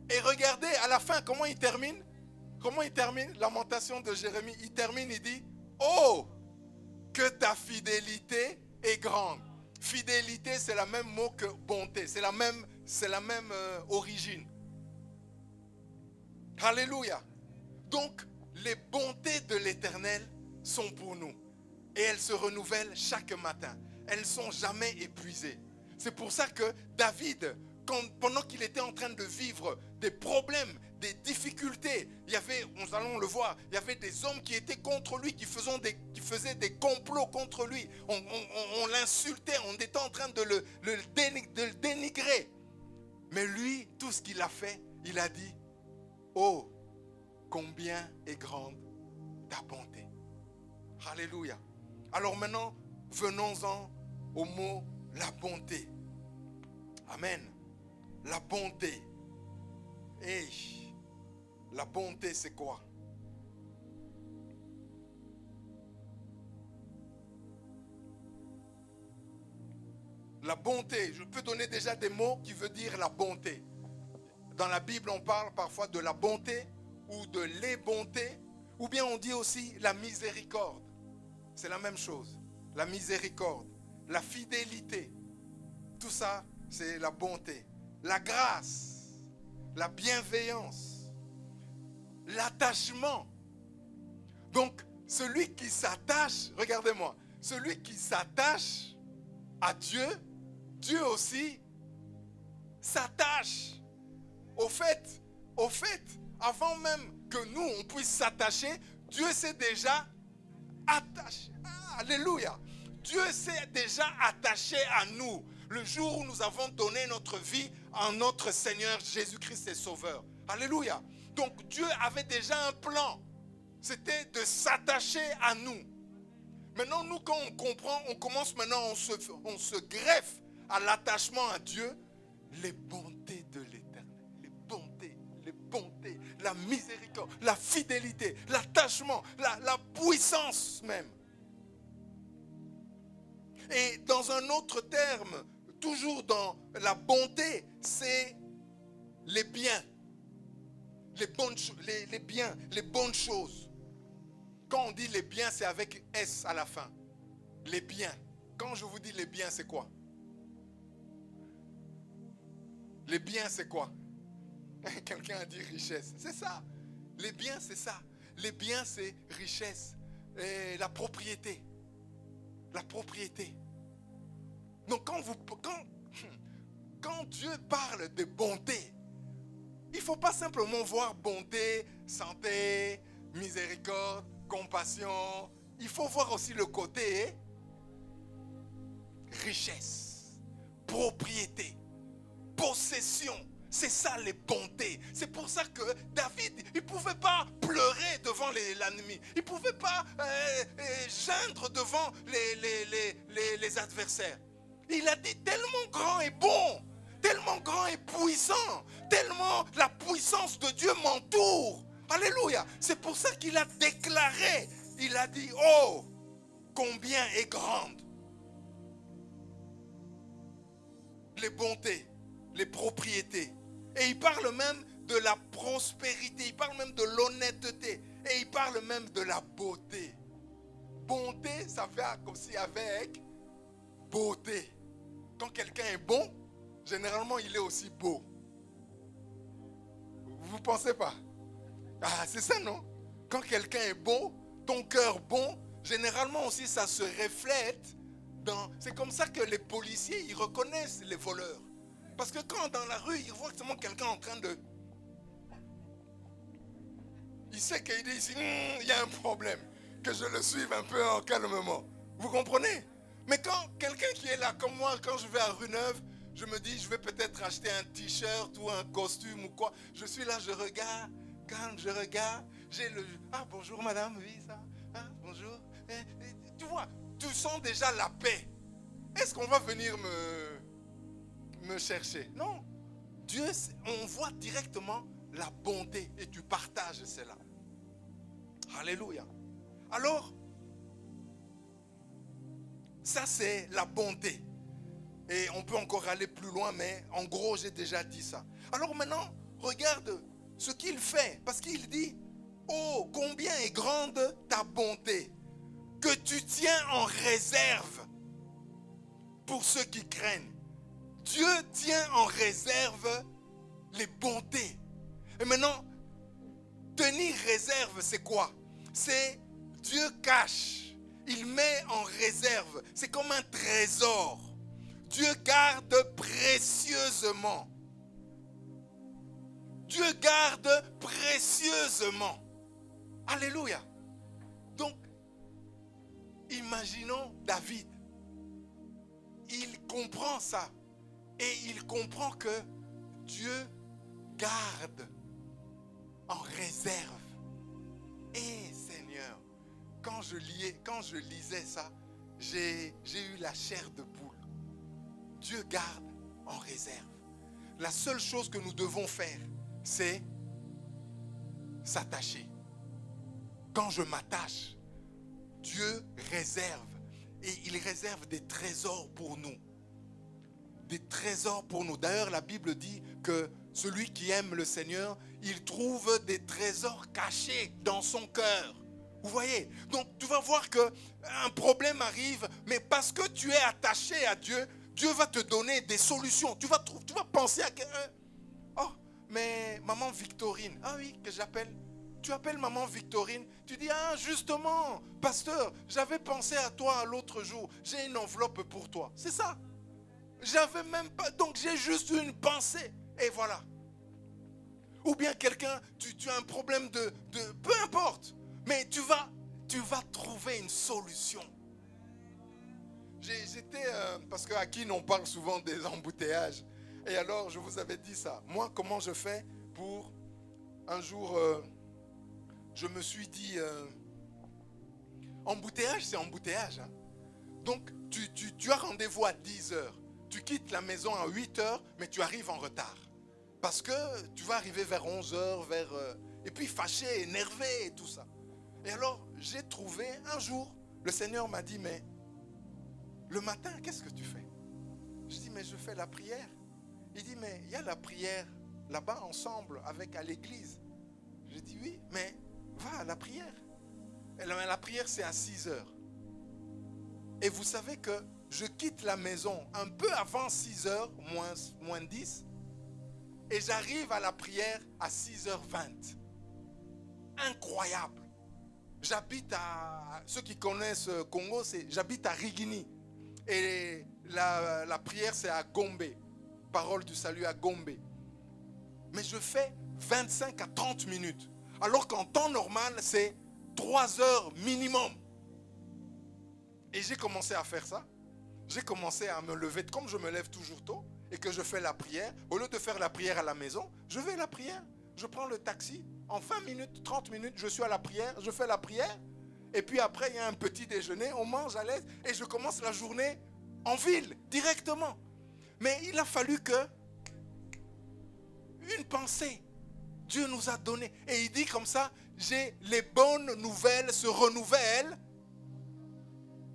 Et regardez à la fin comment il termine. Comment il termine? Lamentation de Jérémie. Il termine, il dit, oh, que ta fidélité est grande. Fidélité, c'est le même mot que bonté. C'est la même origine. Alléluia. Donc, les bontés de l'Éternel sont pour nous. Et elles se renouvellent chaque matin. Elles ne sont jamais épuisées. C'est pour ça que David, pendant qu'il était en train de vivre des problèmes, des difficultés, il y avait, nous allons le voir, il y avait des hommes qui étaient contre lui, qui faisaient des complots contre lui. On l'insultait, on était en train de le dénigrer. Mais lui, tout ce qu'il a fait, il a dit, oh, combien est grande ta bonté. Alléluia. Alors maintenant, venons-en au mot la bonté. Amen. La bonté. Et la bonté, c'est quoi? La bonté, je peux donner déjà des mots qui veulent dire la bonté. Dans la Bible, on parle parfois de la bonté ou de les bontés, ou bien on dit aussi la miséricorde. C'est la même chose. La miséricorde, la fidélité, tout ça, c'est la bonté. La grâce, la bienveillance, l'attachement. Donc, celui qui s'attache, regardez-moi, celui qui s'attache à Dieu, Dieu aussi s'attache. Au fait, avant même que nous, on puisse s'attacher, Dieu s'est déjà attaché. Ah, alléluia. Dieu s'est déjà attaché à nous. Le jour où nous avons donné notre vie à notre Seigneur Jésus-Christ et Sauveur. Alléluia. Donc Dieu avait déjà un plan. C'était de s'attacher à nous. Maintenant, nous, quand on comprend, on commence maintenant, on se greffe à l'attachement à Dieu. Les bontés de l'Éternel. Les bontés, la miséricorde, la fidélité, l'attachement, la puissance même. Et dans un autre terme, toujours dans la bonté, c'est les biens. Les bonnes choses. Quand on dit les biens, c'est avec S à la fin. Les biens. Quand je vous dis les biens, c'est quoi? Les biens, c'est quoi? Quelqu'un a dit richesse. C'est ça. Les biens, c'est ça. Les biens, c'est richesse. Et la propriété. La propriété. Donc quand Dieu parle de bonté, il ne faut pas simplement voir bonté, santé, miséricorde, compassion. Il faut voir aussi le côté richesse, propriété, possession. C'est ça les bontés. C'est pour ça que David, il ne pouvait pas pleurer devant l'ennemi. Il ne pouvait pas geindre devant les adversaires. Il a dit tellement grand et bon, tellement grand et puissant, tellement la puissance de Dieu m'entoure. Alléluia. C'est pour ça qu'il a déclaré, il a dit, oh, combien est grande les bontés, les propriétés. Et il parle même de la prospérité, il parle même de l'honnêteté, et il parle même de la beauté. Bonté, ça fait aussi avec beauté. Quand quelqu'un est bon, généralement il est aussi beau. Vous ne pensez pas? Ah, c'est ça, non? Quand quelqu'un est beau, ton cœur bon, généralement aussi ça se reflète dans... C'est comme ça que les policiers, ils reconnaissent les voleurs. Parce que quand dans la rue, ils voient seulement quelqu'un en train de... Il sait qu'il dit ici, il y a un problème. Que je le suive un peu en calmement. Vous comprenez? Mais quand quelqu'un qui est là, comme moi, quand je vais à Rue Neuve, je me dis, je vais peut-être acheter un t-shirt ou un costume ou quoi. Je suis là, je regarde. Quand je regarde, j'ai le... Ah, bonjour madame, oui, ça. Ah, bonjour. Tu vois, tu sens déjà la paix. Est-ce qu'on va venir me chercher? Non. Dieu, on voit directement la bonté et tu partages cela. Alléluia. Alors, ça c'est la bonté. Et on peut encore aller plus loin, mais en gros, j'ai déjà dit ça. Alors maintenant, regarde ce qu'il fait. Parce qu'il dit, oh, combien est grande ta bonté, que tu tiens en réserve pour ceux qui craignent. Dieu tient en réserve les bontés. Et maintenant, tenir réserve, c'est quoi? C'est Dieu cache. Il met en réserve. C'est comme un trésor. Dieu garde précieusement. Dieu garde précieusement. Alléluia. Donc, imaginons David. Il comprend ça. Et il comprend que Dieu garde en réserve. Et Seigneur, quand je lisais ça, j'ai eu la chair de poule. Dieu garde en réserve. La seule chose que nous devons faire, c'est s'attacher. Quand je m'attache, Dieu réserve. Et il réserve des trésors pour nous. Des trésors pour nous. D'ailleurs, la Bible dit que celui qui aime le Seigneur, il trouve des trésors cachés dans son cœur. Vous voyez? Donc, tu vas voir qu'un problème arrive, mais parce que tu es attaché à Dieu, Dieu va te donner des solutions. Tu vas penser à quelqu'un. Oh, mais maman Victorine. Ah oui, que j'appelle. Tu appelles maman Victorine. Tu dis, ah justement, pasteur, j'avais pensé à toi l'autre jour. J'ai une enveloppe pour toi. C'est ça. J'avais même pas. Donc j'ai juste une pensée. Et voilà. Ou bien quelqu'un, tu as un problème de peu importe. Mais tu vas trouver une solution. J'étais, parce qu'à Keene, on parle souvent des embouteillages. Et alors, je vous avais dit ça. Moi, comment je fais pour... Un jour, je me suis dit... embouteillage, c'est embouteillage. Hein. Donc, tu as rendez-vous à 10h. Tu quittes la maison à 8h, mais tu arrives en retard. Parce que tu vas arriver vers 11h, et puis fâché, énervé et tout ça. Et alors, j'ai trouvé un jour, le Seigneur m'a dit, mais... Le matin, qu'est-ce que tu fais? Je dis, mais je fais la prière. Il dit, mais il y a la prière là-bas ensemble à l'église. Je dis, oui, mais va à la prière. Et la prière, c'est à 6h. Et vous savez que je quitte la maison un peu avant 6h, moins 10. Et j'arrive à la prière à 6h20. Incroyable. J'habite à... Ceux qui connaissent Congo, j'habite à Rigini. Et la prière, c'est à Gombe. Parole du salut à Gombe. Mais je fais 25 à 30 minutes. Alors qu'en temps normal, c'est 3 heures minimum. Et j'ai commencé à faire ça. J'ai commencé à me lever, comme je me lève toujours tôt. et que je fais la prière, au lieu de faire la prière à la maison, je vais à la prière. Je prends le taxi. En 20 minutes, 30 minutes, je suis à la prière. Je fais la prière. Et puis après, il y a un petit déjeuner. On mange à l'aise. Et je commence la journée en ville, directement. Mais il a fallu que une pensée, Dieu nous a donné. Et il dit comme ça, les bonnes nouvelles se renouvellent.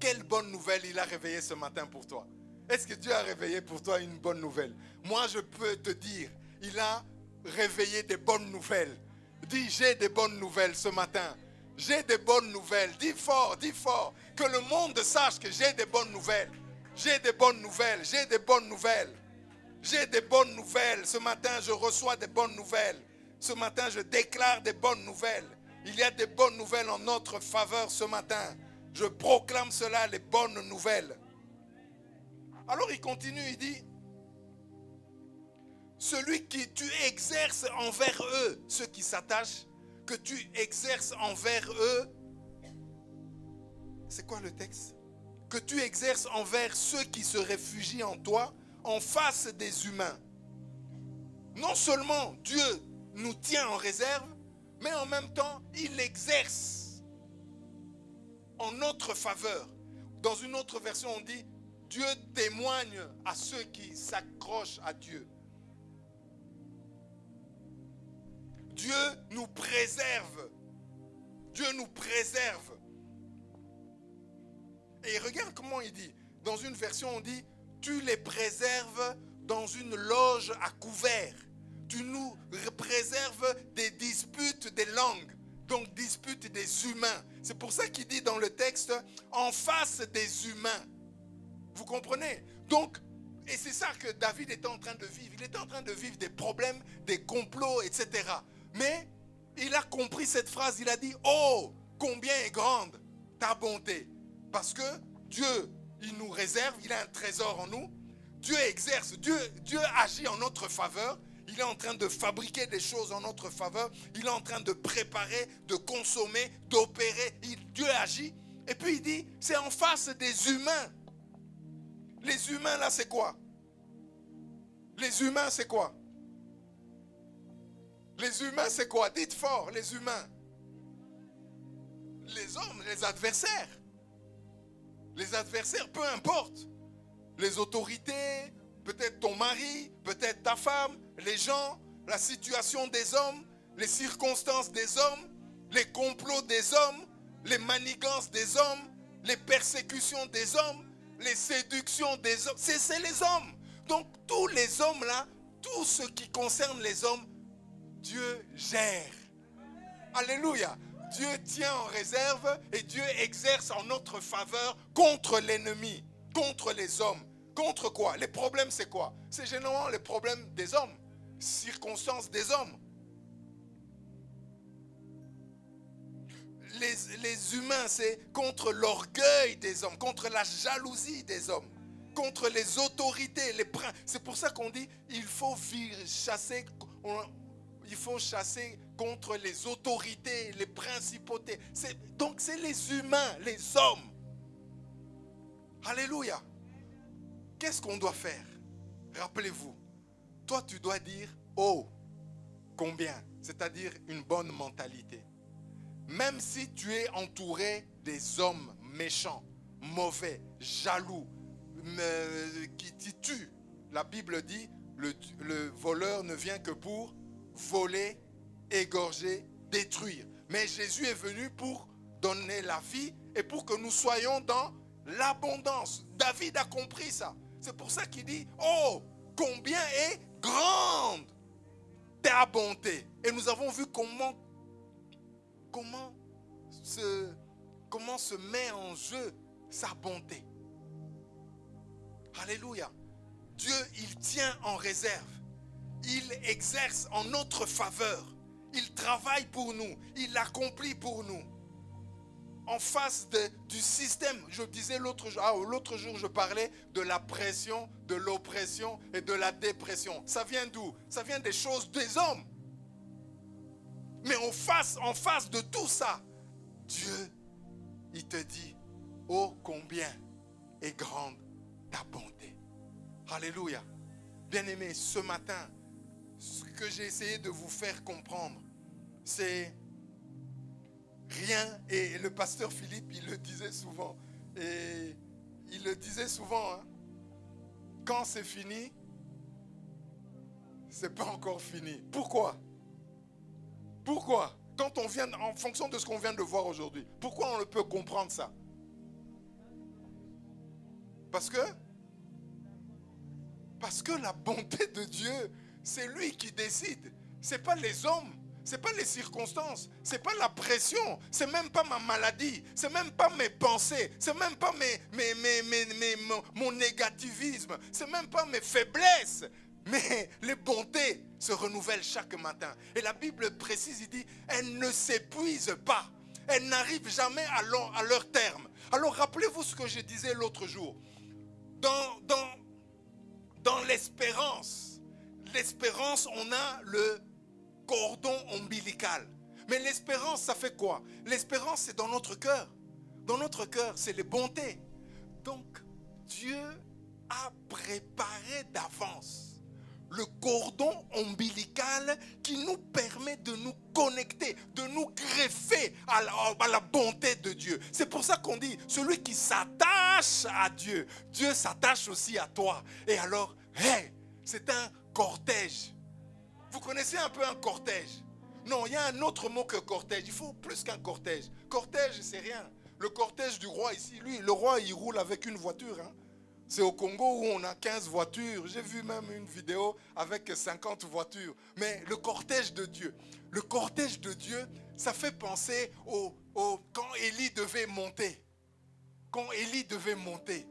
Quelle bonne nouvelle il a réveillé ce matin pour toi? Est-ce que Dieu a réveillé pour toi une bonne nouvelle? Moi, je peux te dire, il a réveillé des bonnes nouvelles. Dis, j'ai des bonnes nouvelles ce matin. J'ai des bonnes nouvelles. Dis fort, que le monde sache que j'ai des bonnes nouvelles. J'ai des bonnes nouvelles, j'ai des bonnes nouvelles. J'ai des bonnes nouvelles. Ce matin, je reçois des bonnes nouvelles. Ce matin, je déclare des bonnes nouvelles. Il y a des bonnes nouvelles en notre faveur ce matin. Je proclame cela, les bonnes nouvelles. Alors il continue, il dit, celui que tu exerces envers eux, ceux qui s'attachent, que tu exerces envers eux, c'est quoi le texte? Que tu exerces envers ceux qui se réfugient en toi, en face des humains. Non seulement Dieu nous tient en réserve, mais en même temps, il exerce en notre faveur. Dans une autre version, on dit, Dieu témoigne à ceux qui s'accrochent à Dieu. Dieu nous préserve. Dieu nous préserve. Et regarde comment il dit. Dans une version, on dit, tu les préserves dans une loge à couvert. Tu nous préserves des disputes des langues. Donc disputes des humains. C'est pour ça qu'il dit dans le texte, en face des humains. Vous comprenez? Donc, et c'est ça que David était en train de vivre. Il était en train de vivre des problèmes, des complots, etc. Mais il a compris cette phrase. Il a dit, oh, combien est grande ta bonté. Parce que Dieu, il nous réserve, il a un trésor en nous. Dieu exerce, Dieu agit en notre faveur. Il est en train de fabriquer des choses en notre faveur. Il est en train de préparer, de consommer, d'opérer. Dieu agit. Et puis il dit, c'est en face des humains. Les humains là, c'est quoi? Les humains, c'est quoi? Les humains, c'est quoi? Dites fort, les humains. Les hommes, les adversaires. Les adversaires, peu importe. Les autorités, peut-être ton mari, peut-être ta femme, les gens, la situation des hommes, les circonstances des hommes, les complots des hommes, les manigances des hommes, les persécutions des hommes, les séductions des hommes. C'est les hommes. Donc tous les hommes là, tout ce qui concerne les hommes, Dieu gère. Alléluia. Dieu tient en réserve et Dieu exerce en notre faveur contre l'ennemi, contre les hommes. Contre quoi? Les problèmes, c'est quoi? C'est généralement les problèmes des hommes, circonstances des hommes. Les humains, c'est contre l'orgueil des hommes, contre la jalousie des hommes, contre les autorités, les princes. C'est pour ça qu'on dit il faut chasser contre les autorités, les principautés. Donc c'est les humains, les hommes. Alléluia. Qu'est-ce qu'on doit faire? Rappelez-vous, toi tu dois dire oh, combien? C'est-à-dire une bonne mentalité. Même si tu es entouré des hommes méchants, mauvais, jaloux, qui t'y tuent, la Bible dit le voleur ne vient que pour voler, égorger, détruire. Mais Jésus est venu pour donner la vie et pour que nous soyons dans l'abondance. David a compris ça. C'est pour ça qu'il dit, oh, combien est grande ta bonté. Et nous avons vu comment se met en jeu sa bonté. Alléluia. Dieu, il tient en réserve. Il exerce en notre faveur. Il travaille pour nous. Il accomplit pour nous. En face du système, je disais l'autre jour, je parlais de la pression, de l'oppression et de la dépression. Ça vient d'où? Ça vient des choses des hommes. Mais en face de tout ça, Dieu, il te dit, oh combien est grande ta bonté. Alléluia. Bien-aimés, ce matin, ce que j'ai essayé de vous faire comprendre, c'est rien. Et le pasteur Philippe, il le disait souvent. Et il le disait souvent, hein, quand c'est fini, c'est pas encore fini. Pourquoi? Pourquoi? Quand on vient, en fonction de ce qu'on vient de voir aujourd'hui, pourquoi on ne peut comprendre ça? Parce que la bonté de Dieu, c'est lui qui décide. Ce n'est pas les hommes, ce n'est pas les circonstances, ce n'est pas la pression, ce n'est même pas ma maladie, ce n'est même pas mes pensées, ce n'est même pas mon négativisme, ce n'est même pas mes faiblesses. Mais les bontés se renouvellent chaque matin. Et la Bible précise, il dit, elles ne s'épuisent pas. Elles n'arrivent jamais à leur terme. Alors rappelez-vous ce que je disais l'autre jour. Dans l'espérance, on a le cordon ombilical. Mais l'espérance, ça fait quoi? L'espérance, c'est dans notre cœur. Dans notre cœur, c'est les bontés. Donc, Dieu a préparé d'avance le cordon ombilical qui nous permet de nous connecter, de nous greffer à la bonté de Dieu. C'est pour ça qu'on dit, celui qui s'attache à Dieu, Dieu s'attache aussi à toi. Et alors, c'est un cortège. Vous connaissez un peu un cortège? Non, il y a un autre mot que cortège. Il faut plus qu'un cortège. Cortège, c'est rien. Le cortège du roi ici, lui, le roi, il roule avec une voiture, hein. C'est au Congo où on a 15 voitures. J'ai vu même une vidéo avec 50 voitures. Mais le cortège de Dieu, ça fait penser quand Élie devait monter. Quand Élie devait monter,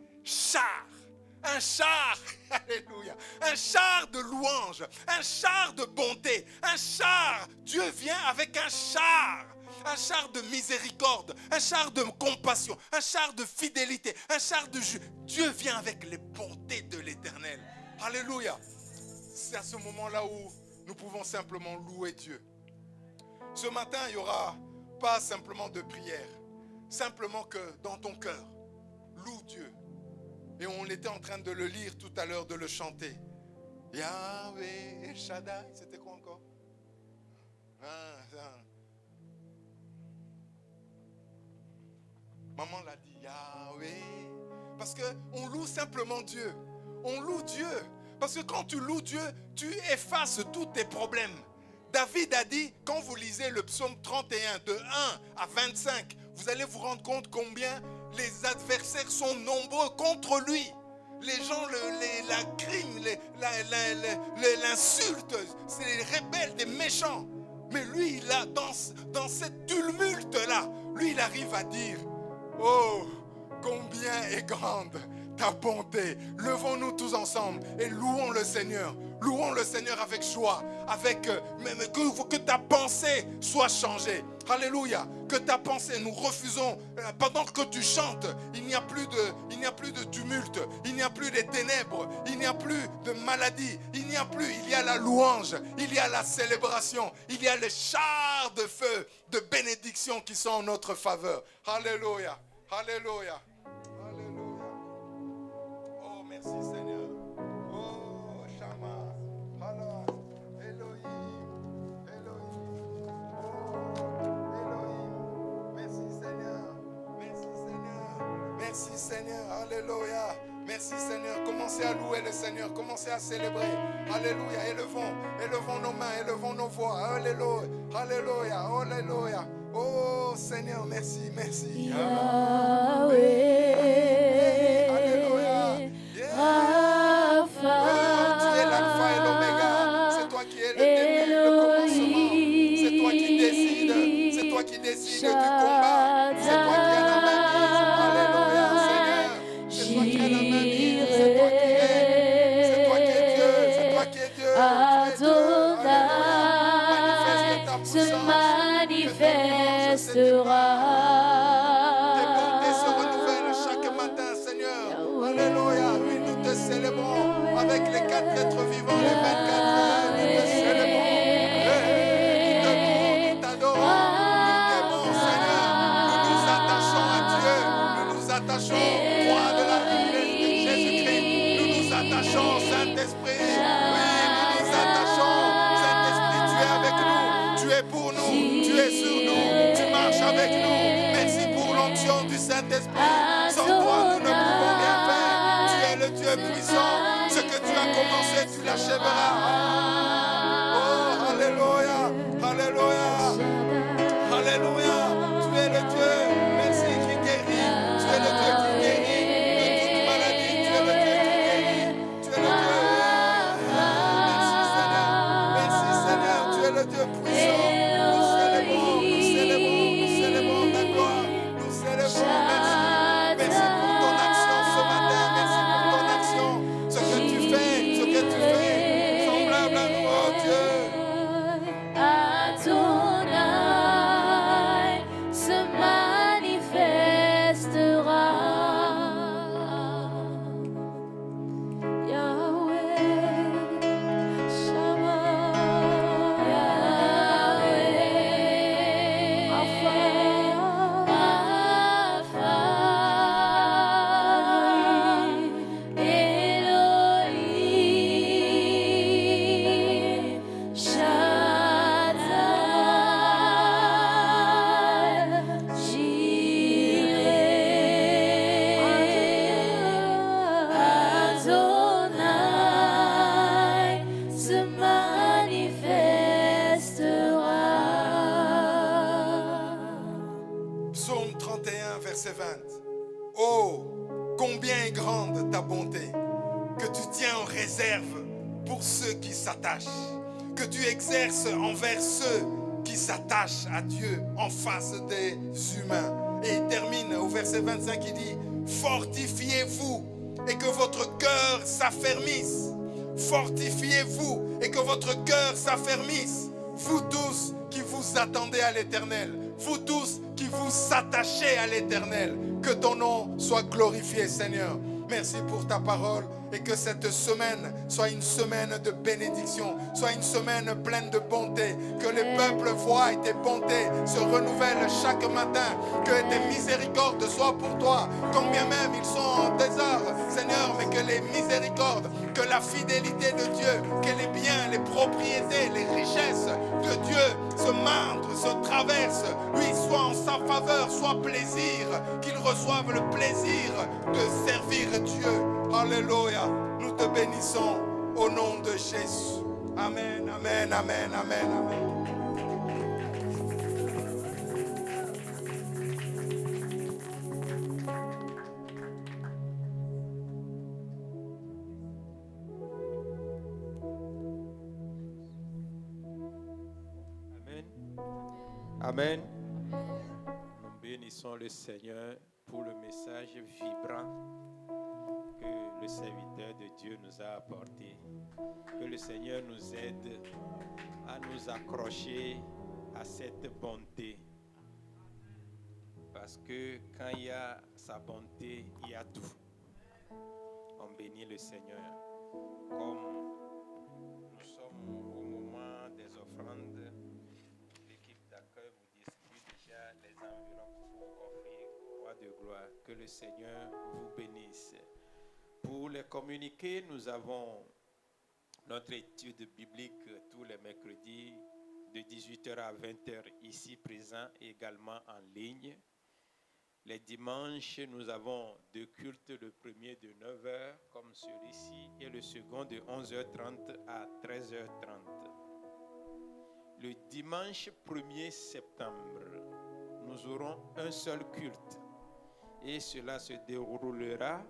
un char, alléluia, un char de louange, un char de bonté, un char. Dieu vient avec un char de miséricorde, un char de compassion, un char de fidélité, un char de jus. Dieu vient avec les bontés de l'Éternel. Alléluia. C'est à ce moment-là où nous pouvons simplement louer Dieu. Ce matin, il n'y aura pas simplement de prière, simplement que dans ton cœur, loue Dieu. Et on était en train de le lire tout à l'heure, de le chanter. Yahweh El Shaddai, c'était quoi encore? Maman l'a dit, Yahweh. Parce qu'on loue simplement Dieu. On loue Dieu. Parce que quand tu loues Dieu, tu effaces tous tes problèmes. David a dit, quand vous lisez le psaume 31, de 1 à 25, vous allez vous rendre compte combien les adversaires sont nombreux contre lui. Les gens la criment, l'insultent, c'est les rebelles, des méchants. Mais lui, il a, dans cette tumulte-là, lui, il arrive à dire, oh, combien est grande ta bonté. Levons-nous tous ensemble et louons le Seigneur. Louons le Seigneur avec joie, avec que ta pensée soit changée. Alléluia. Que ta pensée, nous refusons, pendant que tu chantes, il n'y a plus de tumulte, il n'y a plus de ténèbres, il n'y a plus de maladie, il y a la louange, il y a la célébration, il y a les chars de feu, de bénédiction qui sont en notre faveur. Alléluia. Alléluia. Alléluia. Oh, merci Seigneur. Oh, Shama. Allah. Elohim. Elohim. Oh, Elohim. Merci Seigneur. Merci Seigneur. Merci Seigneur. Alléluia. Merci Seigneur. Commencez à louer le Seigneur. Commencez à célébrer. Alléluia. Élevons nos mains. Élevons nos voix. Alléluia. Alléluia. Alléluia. Oh Seigneur, merci, merci. Yahweh, Alléluia. Yeah. Rapha, Oh, tu es l'alpha et l'oméga. C'est toi qui es le début, le commencement. C'est toi qui décides. C'est toi qui décides du combat. C'est toi qui as la main. Alléluia, Seigneur. C'est toi qui as la main. C'est toi qui es. C'est toi qui es Dieu. C'est toi qui es Dieu. Tu es Dieu. Alléluia. Manifeste ta puissance. Manifestera. Tes bontés se renouvellent chaque matin, Seigneur. Alléluia. Oui, nous te célébrons avec les 4 êtres vivants, les 24. Nous te célébrons. Nous te louons, nous t'adorons. Nous t'aimons, Seigneur. Nous nous attachons à Dieu. Nous nous attachons au roi de la vie, Jésus-Christ. Nous nous attachons au Saint-Esprit. Saint-Esprit. Sans toi, nous ne pouvons rien faire. Tu es le Dieu puissant. Ce que tu as commencé, tu l'achèveras. Oh, alléluia, alléluia, alléluia. Tu es le Dieu, merci, qui guérit. Tu es le Dieu qui guérit de toute maladie. Tu es le Dieu qui guérit. Tu es le Dieu. Merci Seigneur, tu es le Dieu puissant. Nous célébrons, nous célébrons, nous célébrons ta gloire. Nous célébrons, merci. Merci pour ton action ce matin. Merci pour ton action. Ce que tu fais, semblable à nous, oh Dieu. Adonai se manifestera. Yahweh, Shammah, Yahweh, Alpha, Elohim, Shaddai, Jireh, Adonai se manifestera. Psaume 31, verset 20. Oh, combien est grande ta bonté, que tu tiens en réserve pour ceux qui s'attachent, que tu exerces envers ceux qui s'attachent à Dieu en face des humains. Et il termine au verset 25, il dit: fortifiez-vous et que votre cœur s'affermisse. Fortifiez-vous et que votre cœur s'affermisse. Vous tous qui vous attendez à l'Éternel, vous tous qui vous attachez à l'Éternel, que ton nom soit glorifié, Seigneur. Merci pour ta parole et que cette semaine soit une semaine de bénédiction, soit une semaine pleine de bonté, que les peuples voient tes bontés se renouvellent chaque matin, que tes miséricordes soient pour toi, combien même ils sont en désert, Seigneur, mais que les miséricordes, que la fidélité de Dieu, que les biens, les propriétés, les richesses de Dieu se mentent, se traversent, lui soit en sa faveur, soit plaisir, qu'il reçoive le plaisir de servir Dieu. Alléluia. Nous te bénissons au nom de Jésus. Amen, amen, amen, amen, amen. Amen. Nous bénissons le Seigneur pour le message vibrant que le serviteur de Dieu nous a apporté. Que le Seigneur nous aide à nous accrocher à cette bonté. Parce que quand il y a sa bonté, il y a tout. On bénit le Seigneur. Comme nous sommes au moment des offrandes, l'équipe d'accueil vous distribue déjà les environs pour offrir au roi de gloire. Que le Seigneur vous bénisse. Pour les communiquer, nous avons notre étude biblique tous les mercredis de 18h à 20h ici présent et également en ligne. Les dimanches, nous avons deux cultes, le premier de 9h comme celui-ci et le second de 11h30 à 13h30. Le dimanche 1er septembre, nous aurons un seul culte et cela se déroulera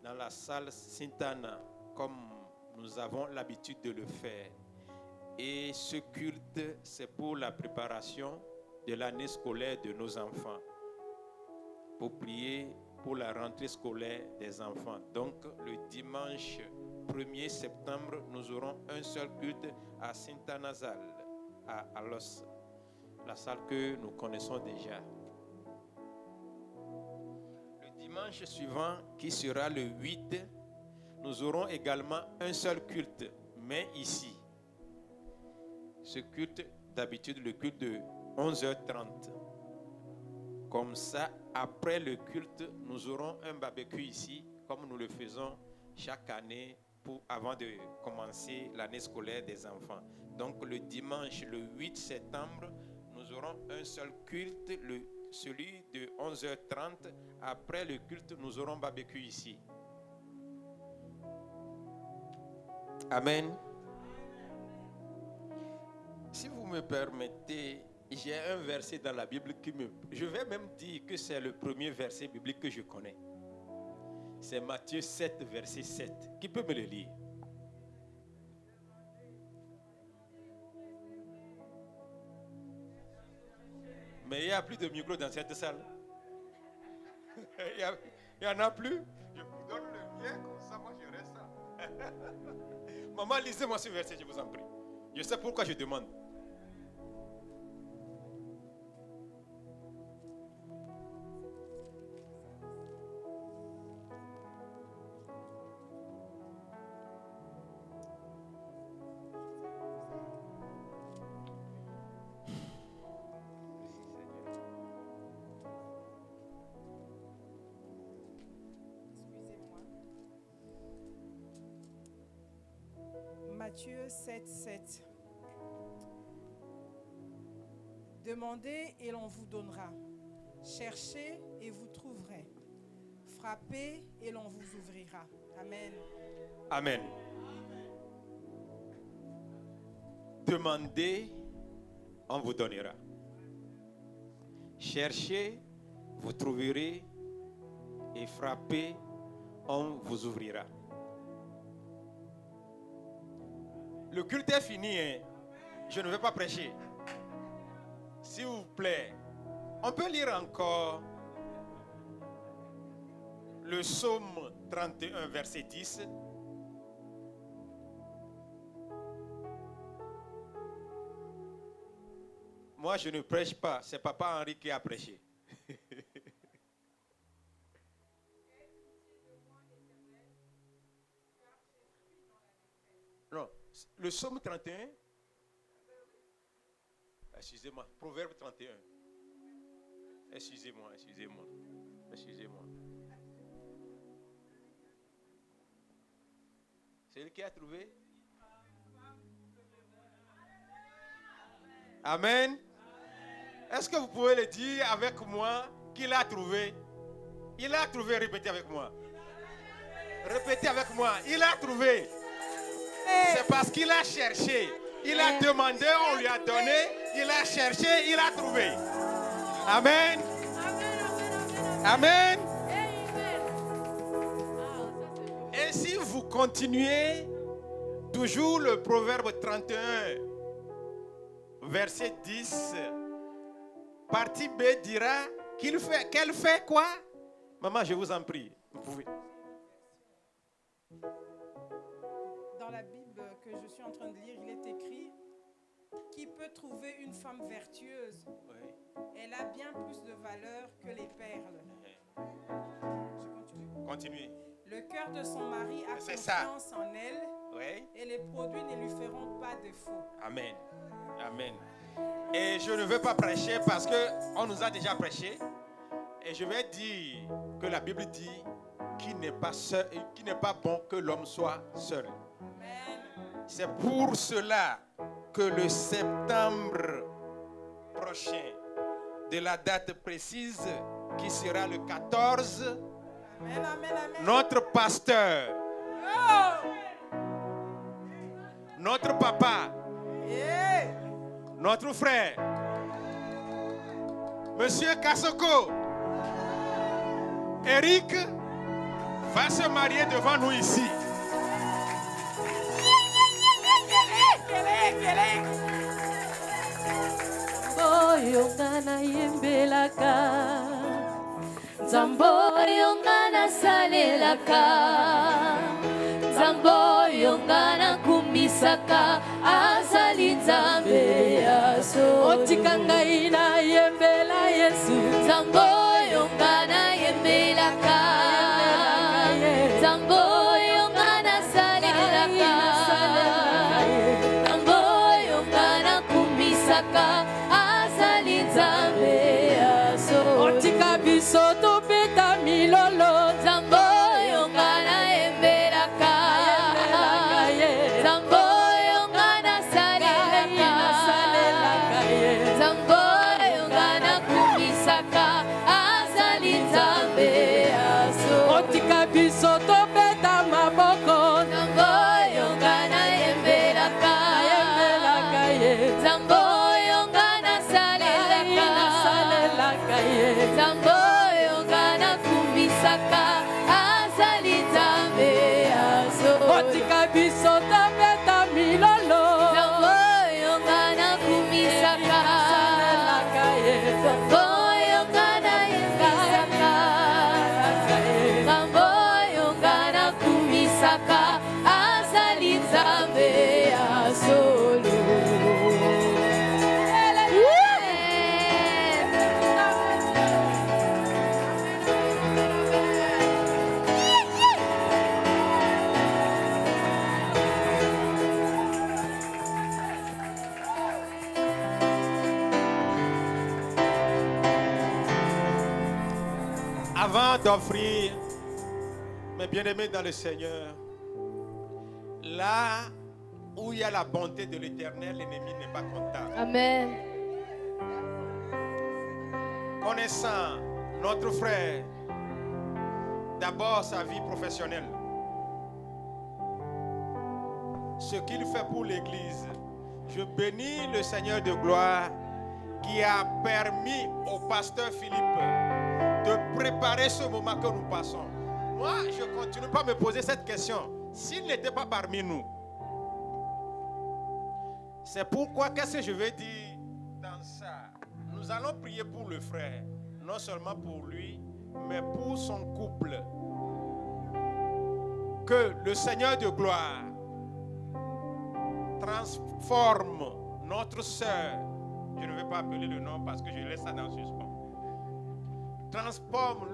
dans la salle Sintana comme nous avons l'habitude de le faire. Et ce culte, c'est pour la préparation de l'année scolaire de nos enfants, pour prier pour la rentrée scolaire des enfants. Donc, le dimanche 1er septembre, nous aurons un seul culte à Saint-Anazal, à Alos, la salle que nous connaissons déjà. Le dimanche suivant, qui sera le 8, nous aurons également un seul culte, mais ici. Ce culte, d'habitude, le culte de 11h30. Comme ça, après le culte, nous aurons un barbecue ici, comme nous le faisons chaque année avant de commencer l'année scolaire des enfants. Donc le dimanche, le 8 septembre, nous aurons un seul culte. Le celui de 11h30, après le culte, nous aurons barbecue ici. Amen. Si vous me permettez, j'ai un verset dans la Bible je vais même dire que c'est le premier verset biblique que je connais. C'est Matthieu 7, verset 7. Qui peut me le lire? Mais il n'y a plus de micro dans cette salle. Il n'y en a plus. Je vous donne le mien, comme ça, moi je reste là. Maman, lisez-moi ce verset, je vous en prie. Je sais pourquoi je demande. Matthieu 7, 7. Demandez et l'on vous donnera. Cherchez et vous trouverez. Frappez et l'on vous ouvrira. Amen. Amen. Demandez, on vous donnera. Cherchez, vous trouverez. Et frappez, on vous ouvrira. Le culte est fini, hein? Je ne vais pas prêcher. S'il vous plaît, on peut lire encore le psaume 31, verset 10. Moi, je ne prêche pas. C'est Papa Henri qui a prêché. Non, le psaume 31. Excusez-moi, Proverbe 31. Excusez-moi. C'est lui qui a trouvé? Amen. Est-ce que vous pouvez le dire avec moi qu'il a trouvé? Il a trouvé, répétez avec moi. Répétez avec moi, il a trouvé. C'est parce qu'il a cherché. Il a demandé, on lui a donné. Il a cherché, il a trouvé. Amen. Amen. Et si vous continuez, toujours le Proverbe 31, verset 10, partie B dira qu'elle fait quoi? Maman, je vous en prie, vous pouvez. Dans la Bible que je suis en train de lire, il est écrit: qui peut trouver une femme vertueuse? Oui. Elle a bien plus de valeur que les perles. Je continue. Continuez. Le cœur de son mari a confiance en elle. Oui. Et les produits ne lui feront pas défaut. Amen. Amen. Et je ne veux pas prêcher parce qu'on nous a déjà prêché. Et je vais dire que la Bible dit qu'il n'est pas seul, qu'il n'est pas bon que l'homme soit seul. Amen. C'est pour cela que le septembre prochain, de la date précise qui sera le 14, amen, amen, amen, notre pasteur, notre papa, notre frère, Monsieur Kassoko, Eric, va se marier devant nous ici. Yongana yembelaka Zambo yongana salelaka Zambo yongana kumisaka Azali nzambe yaso Otikanga ina yembela Yesu Zambo yongana yembelaka Zambo yongana salelaka Zambo yongana kumisaka Otika bisoto peta milolo Zambo yongana emberaka Zambo yongana salelaka Zambo yongana kumisaka Atika biso tabeta milolo. Nzambo yongana kumisaka. Nzambo yongana yemisaka. Nzambo yongana kumisaka. Azali Nzambe ya solo. Avant d'offrir, mes bien-aimés dans le Seigneur, là où il y a la bonté de l'Éternel, l'ennemi n'est pas comptable. Amen. Connaissant notre frère, d'abord sa vie professionnelle, ce qu'il fait pour l'Église, je bénis le Seigneur de gloire qui a permis au pasteur Philippe de préparer ce moment que nous passons. Moi, je ne continue pas à me poser cette question. S'il n'était pas parmi nous, c'est pourquoi, qu'est-ce que je vais dire dans ça? Nous allons prier pour le frère, non seulement pour lui, mais pour son couple. Que le Seigneur de gloire transforme notre sœur. Je ne vais pas appeler le nom parce que je laisse ça dans le suspens. Transforme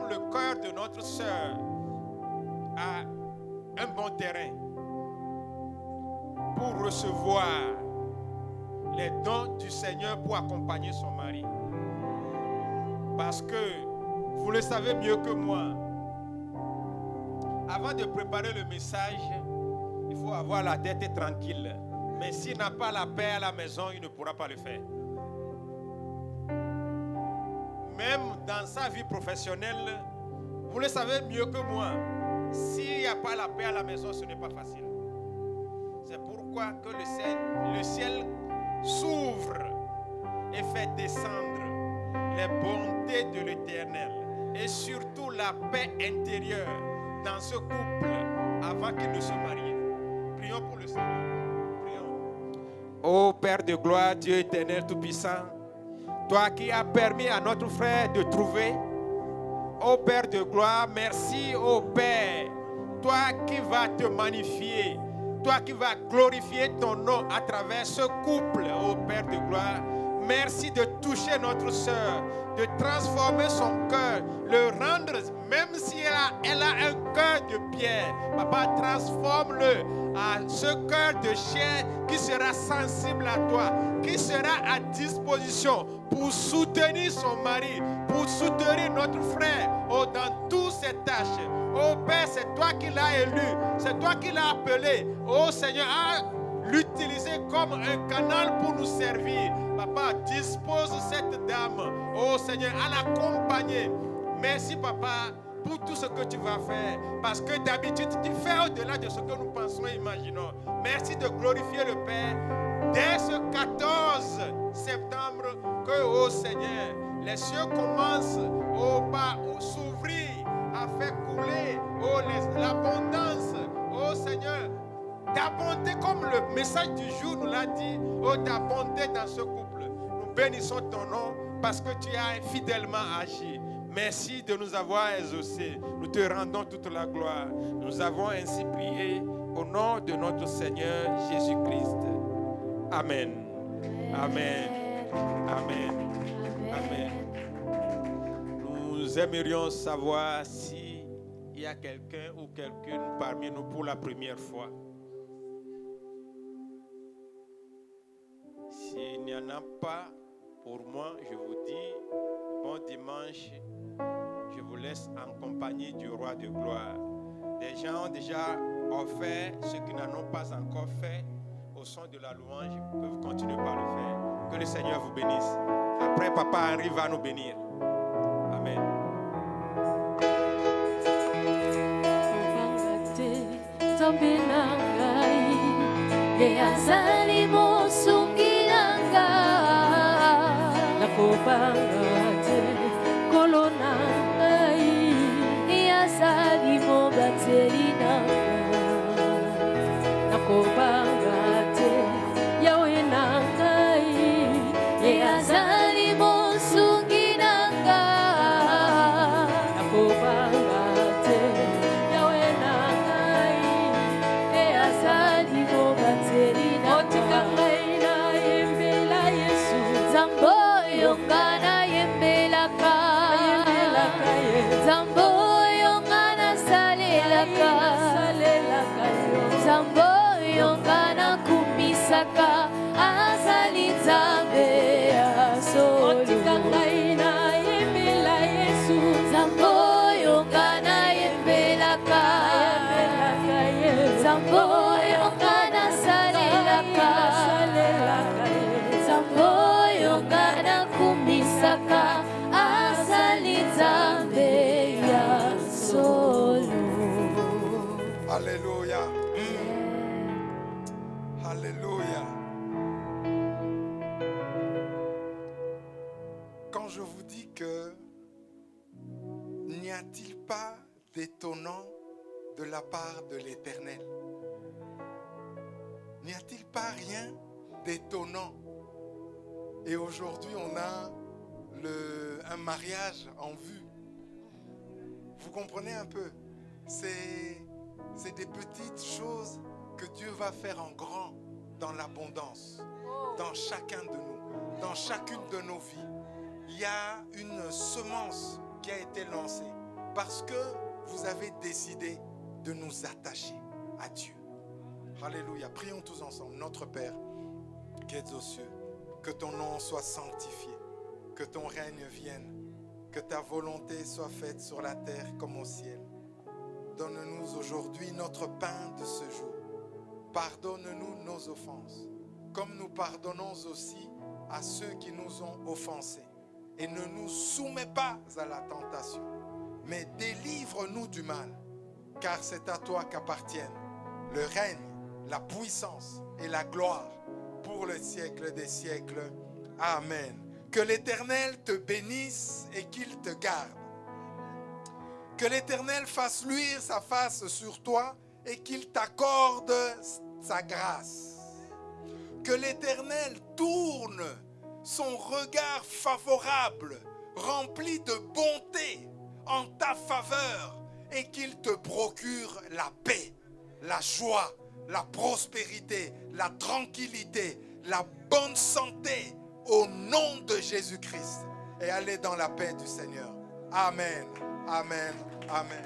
le cœur de notre sœur à un bon terrain pour recevoir les dons du Seigneur pour accompagner son mari. Parce que vous le savez mieux que moi, avant de préparer le message, il faut avoir la tête tranquille. Mais s'il n'a pas la paix à la maison, il ne pourra pas le faire. Même dans sa vie professionnelle, vous le savez mieux que moi, s'il n'y a pas la paix à la maison, ce n'est pas facile. C'est pourquoi que le ciel s'ouvre et fait descendre les bontés de l'Éternel et surtout la paix intérieure dans ce couple avant qu'il ne se marie. Prions pour le Seigneur. Prions. Ô Père de gloire, Dieu éternel tout-puissant, toi qui as permis à notre frère de trouver, ô Père de gloire, merci, ô Père, toi qui vas te magnifier, toi qui vas glorifier ton nom à travers ce couple, ô Père de gloire. Merci de toucher notre sœur, de transformer son cœur, le rendre, même si elle a un cœur de pierre. Papa, transforme-le à ce cœur de chair qui sera sensible à toi, qui sera à disposition pour soutenir son mari, pour soutenir notre frère dans toutes ses tâches. Oh Père, c'est toi qui l'as élu, c'est toi qui l'as appelé. Oh Seigneur, à l'utiliser comme un canal pour nous servir. Papa, dispose cette dame, oh Seigneur, à l'accompagner. Merci Papa pour tout ce que tu vas faire, parce que d'habitude tu fais au-delà de ce que nous pensons et imaginons. Merci de glorifier le Père dès ce 14 septembre que, oh Seigneur, les cieux commencent à s'ouvrir, à faire couler l'abondance, oh Seigneur, ta bonté, comme le message du jour nous l'a dit, oh ta bonté dans ce couple. Nous bénissons ton nom parce que tu as fidèlement agi. Merci de nous avoir exaucés. Nous te rendons toute la gloire. Nous avons ainsi prié au nom de notre Seigneur Jésus-Christ. Amen. Amen. Amen. Amen. Nous aimerions savoir s'il y a quelqu'un ou quelqu'une parmi nous pour la première fois. S'il n'y en a pas, pour moi, je vous dis bon dimanche. Je vous laisse en compagnie du roi de gloire. Des gens ont déjà offert, ceux qui n'en ont pas encore fait, au son de la louange, peuvent continuer par le faire. Que le Seigneur vous bénisse. Après, Papa Henri va nous bénir. Amen. Yazali mo bateri nanga Zamboyo ngana kumisaka azali Nzambe ya solo. Zamboyo ngana yembelaka, Zamboyo ngana salelaka, Zamboyo ngana kumisaka azali Nzambe ya solo. Alléluia. Alléluia. Quand je vous dis que n'y a-t-il pas d'étonnant de la part de l'Éternel? N'y a-t-il pas rien d'étonnant? Et aujourd'hui, on a un mariage en vue. Vous comprenez un peu? C'est des petites choses que Dieu va faire en grand dans l'abondance, dans chacun de nous, dans chacune de nos vies. Il y a une semence qui a été lancée parce que vous avez décidé de nous attacher à Dieu. Alléluia. Prions tous ensemble. Notre Père qui es aux cieux, que ton nom soit sanctifié, que ton règne vienne, que ta volonté soit faite sur la terre comme au ciel. Donne-nous aujourd'hui notre pain de ce jour. Pardonne-nous nos offenses, comme nous pardonnons aussi à ceux qui nous ont offensés. Et ne nous soumets pas à la tentation, mais délivre-nous du mal, car c'est à toi qu'appartiennent le règne, la puissance et la gloire pour le siècle des siècles. Amen. Que l'Éternel te bénisse et qu'il te garde. Que l'Éternel fasse luire sa face sur toi et qu'il t'accorde sa grâce. Que l'Éternel tourne son regard favorable, rempli de bonté en ta faveur et qu'il te procure la paix, la joie, la prospérité, la tranquillité, la bonne santé au nom de Jésus-Christ. Et allez dans la paix du Seigneur. Amen. Amen. Amen.